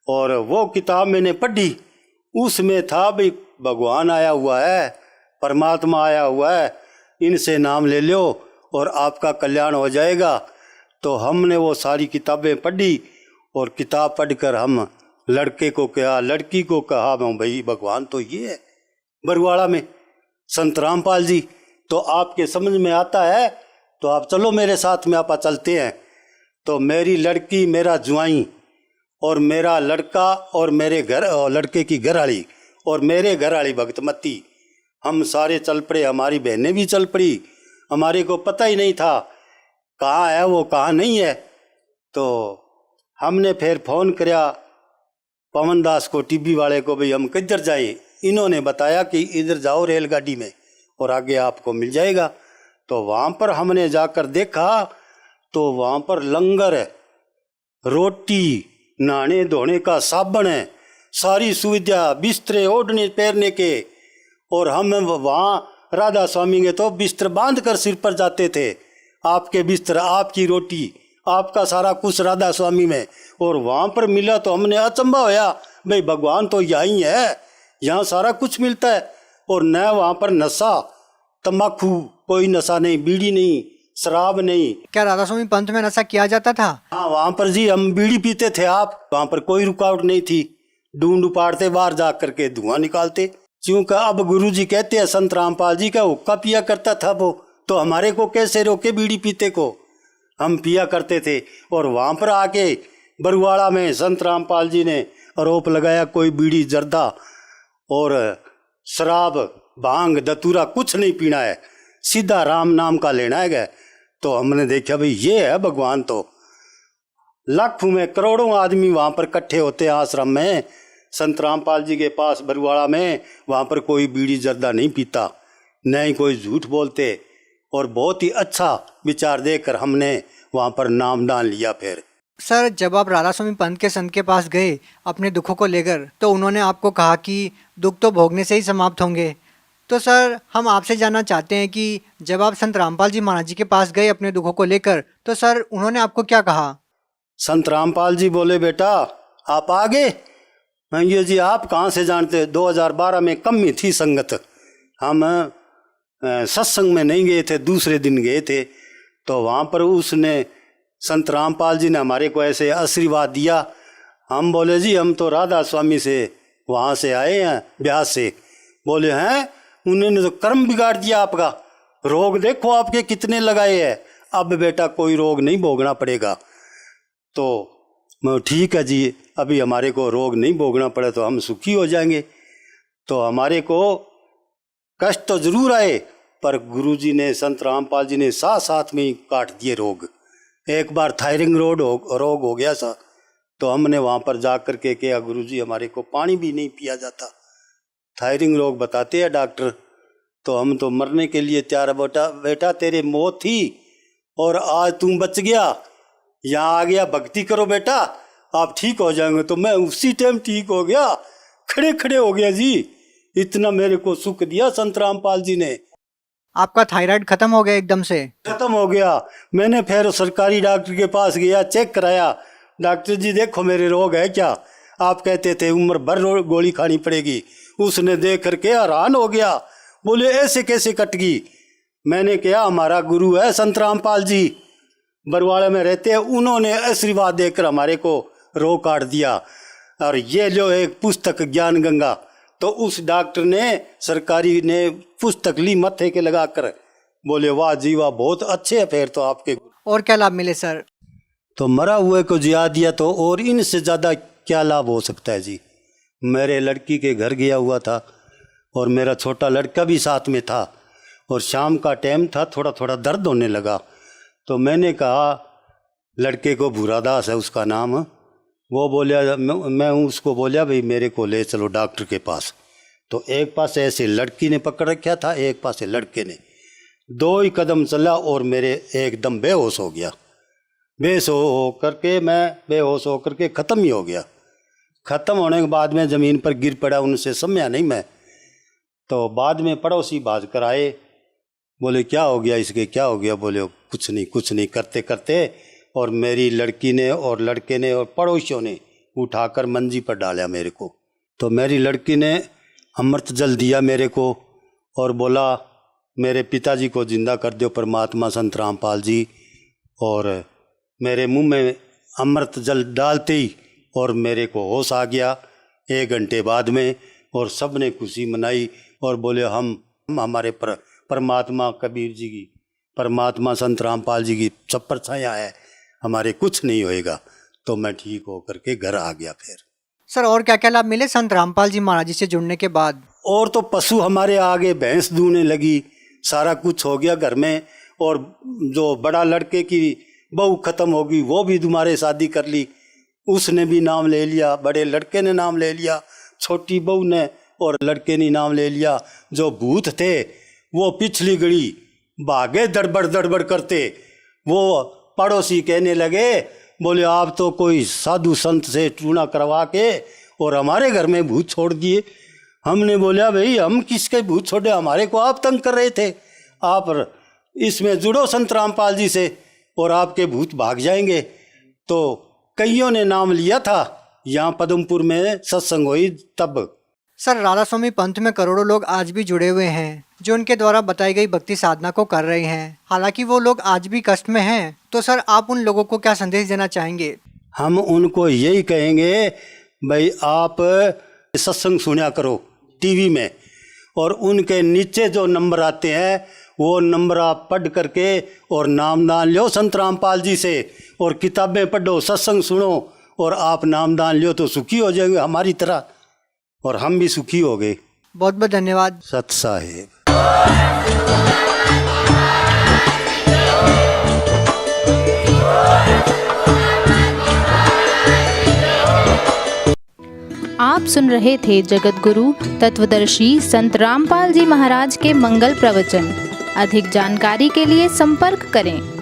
I: और वो किताब मैंने पढ़ी। उसमें था भाई भगवान आया हुआ है, परमात्मा आया हुआ है, इनसे नाम ले लो और आपका कल्याण हो जाएगा। तो हमने वो सारी किताबें पढ़ी, और किताब पढ़कर हम लड़के को कहा, लड़की को कहा, भाई भगवान तो ये है बरवाड़ा में संत रामपाल जी, तो आपके समझ में आता है तो आप चलो मेरे साथ में, आप चलते हैं। तो मेरी लड़की, मेरा जुआई और मेरा लड़का और मेरे घर, और लड़के की घरवाली और मेरे घरवाली भगतमती, हम सारे चल पड़े। हमारी बहनें भी चल पड़ी, हमारे को पता ही नहीं था कहाँ है वो, कहाँ नहीं है। तो हमने फिर फ़ोन किया पवन दास को, टीबी वाले को, भाई हम किधर जाएं। इन्होंने बताया कि इधर जाओ रेलगाड़ी में और आगे आपको मिल जाएगा। तो वहाँ पर हमने जाकर देखा तो वहाँ पर लंगर है, रोटी, नहाने धोने का साबन है, सारी सुविधा, बिस्तरे ओढ़ने पैरने के। और हम वहाँ राधा स्वामी के तो बिस्तर बांध कर सिर पर जाते थे, आपके बिस्तर, आपकी रोटी, आपका सारा कुछ राधा स्वामी में। और वहाँ पर मिला तो हमने अचंभा होया, भाई भगवान तो यहीं है, यहाँ सारा कुछ मिलता है। और न वहाँ पर नशा, तम्बाकू, कोई नशा नहीं, बीड़ी नहीं, शराब नहीं।
H: क्या राधा स्वामी पंथ में नशा किया जाता था?
I: हाँ, वहाँ पर जी हम बीड़ी पीते थे। आप वहाँ पर कोई रुकावट नहीं थी, ढूंढ उपाड़ते बाहर जा करके धुआं निकालते। क्योंकि अब गुरुजी कहते हैं संत रामपाल जी का हुक्का पिया करता था वो, तो हमारे को कैसे रोके बीड़ी पीते को, हम पिया करते थे। और वहाँ पर आके बरुवाड़ा में संत रामपाल जी ने आरोप लगाया कोई बीड़ी जर्दा और शराब, भांग, दतूरा कुछ नहीं पीना है, सीधा राम नाम का लेना है। तो हमने देखा भाई ये है भगवान। तो लाखों में करोड़ों आदमी वहाँ पर इकट्ठे होते हैं आश्रम में, संत रामपाल जी के पास बरवाड़ा में, वहाँ पर कोई बीड़ी जर्दा नहीं पीता, न ही कोई झूठ बोलते, और बहुत ही अच्छा विचार देकर हमने वहाँ पर नामदान लिया। फिर
H: सर, जब आप राधा स्वामी पंत के संत के पास गए अपने दुखों को लेकर, तो उन्होंने आपको कहा कि दुख तो भोगने से ही समाप्त होंगे। तो सर, हम आपसे जानना चाहते हैं कि जब आप संत रामपाल जी महाराज जी के पास गए अपने दुखों को लेकर, तो सर उन्होंने आपको क्या कहा?
I: संत रामपाल जी बोले, बेटा आप आ गए? मैं ये जी आप कहाँ से जानते? 2012 में कम ही थी संगत, हम सत्संग में नहीं गए थे, दूसरे दिन गए थे। तो वहाँ पर उसने संत रामपाल जी ने हमारे को ऐसे आशीर्वाद दिया। हम बोले जी हम तो राधा स्वामी से वहाँ से आए हैं, ब्यास से। बोले हैं, उन्होंने तो कर्म बिगाड़ दिया आपका, रोग देखो आपके कितने लगाए हैं, अब बेटा कोई रोग नहीं भोगना पड़ेगा। तो मैं ठीक है जी, अभी हमारे को रोग नहीं भोगना पड़े तो हम सुखी हो जाएंगे। तो हमारे को कष्ट तो जरूर आए, पर गुरुजी ने, संत रामपाल जी ने साथ साथ में ही काट दिए रोग। एक बार थायरिंग रोग हो गया था, तो हमने वहाँ पर जा कर के कहा, गुरुजी हमारे को पानी भी नहीं पिया जाता, थायरिंग रोग बताते हैं डॉक्टर, तो हम तो मरने के लिए तैयार है। बेटा तेरे मौत थी और आज तुम बच गया, यहाँ आ गया, भक्ति करो बेटा आप ठीक हो जाएंगे। तो मैं उसी टाइम ठीक हो गया, खड़े खड़े हो गया जी। इतना मेरे को सुख दिया संत रामपाल जी ने।
H: आपका थायराइड खत्म हो गया एकदम से?
I: खत्म हो गया। मैंने फिर सरकारी डॉक्टर के पास गया, चेक कराया, डॉक्टर जी देखो मेरे रोग है क्या? आप कहते थे उम्र भर गोली खानी पड़ेगी। उसने देख करके हैरान हो गया, बोले ऐसे कैसे कट गई? मैंने कहा हमारा गुरु है संत रामपाल जी, बरवाड़े में रहते हैं, उन्होंने आशीर्वाद देकर हमारे को रोग काट दिया। और ये जो एक पुस्तक ज्ञान गंगा, तो उस डॉक्टर ने, सरकारी ने पुस्तक ली मत्थे के लगाकर, बोले वाह जी वाह बहुत अच्छे है फिर तो आपके।
H: और क्या लाभ मिले सर?
I: तो मरा हुए को जिया दिया, तो और इनसे ज़्यादा क्या लाभ हो सकता है जी। मेरे लड़की के घर गया हुआ था और मेरा छोटा लड़का भी साथ में था, और शाम का टाइम था, थोड़ा थोड़ा दर्द होने लगा। तो मैंने कहा, लड़के को भूरादास है उसका नाम, वो बोलिया, मैं उसको बोलिया भाई मेरे को ले चलो डॉक्टर के पास। तो एक पास ऐसे लड़की ने पकड़ रखा था, एक पास लड़के ने, 2 ही कदम चला और मेरे एकदम बेहोश हो गया। बेहोश हो करके ख़त्म ही हो गया। ख़त्म होने के बाद में ज़मीन पर गिर पड़ा, उनसे समझा नहीं मैं। तो बाद में पड़ोसी बाज कर आए, बोले क्या हो गया इसके, क्या हो गया? बोले कुछ नहीं करते करते, और मेरी लड़की ने और लड़के ने और पड़ोसियों ने उठाकर मंजी पर डाला मेरे को। तो मेरी लड़की ने अमृत जल दिया मेरे को और बोला मेरे पिताजी को जिंदा कर दो परमात्मा संत रामपाल जी। और मेरे मुंह में अमृत जल डालते ही और मेरे को होश आ गया 1 घंटे बाद में, और सब ने खुशी मनाई और बोले हम हमारे परमात्मा कबीर जी की, परमात्मा संत रामपाल जी की सब पर छाया है, हमारे कुछ नहीं होएगा। तो मैं ठीक होकर के घर आ गया। फिर
H: सर और क्या क्या लाभ मिले संत रामपाल जी महाराज जी से जुड़ने के बाद?
I: और तो पशु हमारे आगे भैंस दूने लगी, सारा कुछ हो गया घर में। और जो बड़ा लड़के की बहू खत्म होगी, वो भी तुम्हारे शादी कर ली, उसने भी नाम ले लिया, बड़े लड़के ने नाम ले लिया, छोटी बहू ने और लड़के ने नाम ले लिया। जो भूत थे वो पिछली घड़ी भागे दड़बड़ करते, वो पड़ोसी कहने लगे, बोले आप तो कोई साधु संत से टूना करवा के और हमारे घर में भूत छोड़ दिए। हमने बोला भाई हम किसके भूत छोड़े, हमारे को आप तंग कर रहे थे, आप इसमें जुड़ो संत रामपाल जी से और आपके भूत भाग जाएंगे। तो कईयों ने नाम लिया था, यहाँ पदमपुर में सत्संग हुई तब।
H: सर राधा स्वामी पंथ में करोड़ों लोग आज भी जुड़े हुए हैं जो उनके द्वारा बताई गई भक्ति साधना को कर रहे हैं, हालांकि वो लोग आज भी कष्ट में हैं। तो सर आप उन लोगों को क्या संदेश देना चाहेंगे?
I: हम उनको यही कहेंगे भाई आप सत्संग सुना करो टीवी में, और उनके नीचे जो नंबर आते हैं वो नंबर आप पढ़ करके और नामदान लो संत रामपाल जी से, और किताबें पढ़ो, सत्संग सुनो, और आप नामदान लो तो सुखी हो जाएंगे हमारी तरह, और हम भी सुखी हो गए।
H: बहुत बहुत धन्यवाद
I: सत साहेब।
J: आप सुन रहे थे जगत गुरु तत्वदर्शी संत रामपाल जी महाराज के मंगल प्रवचन। अधिक जानकारी के लिए संपर्क करें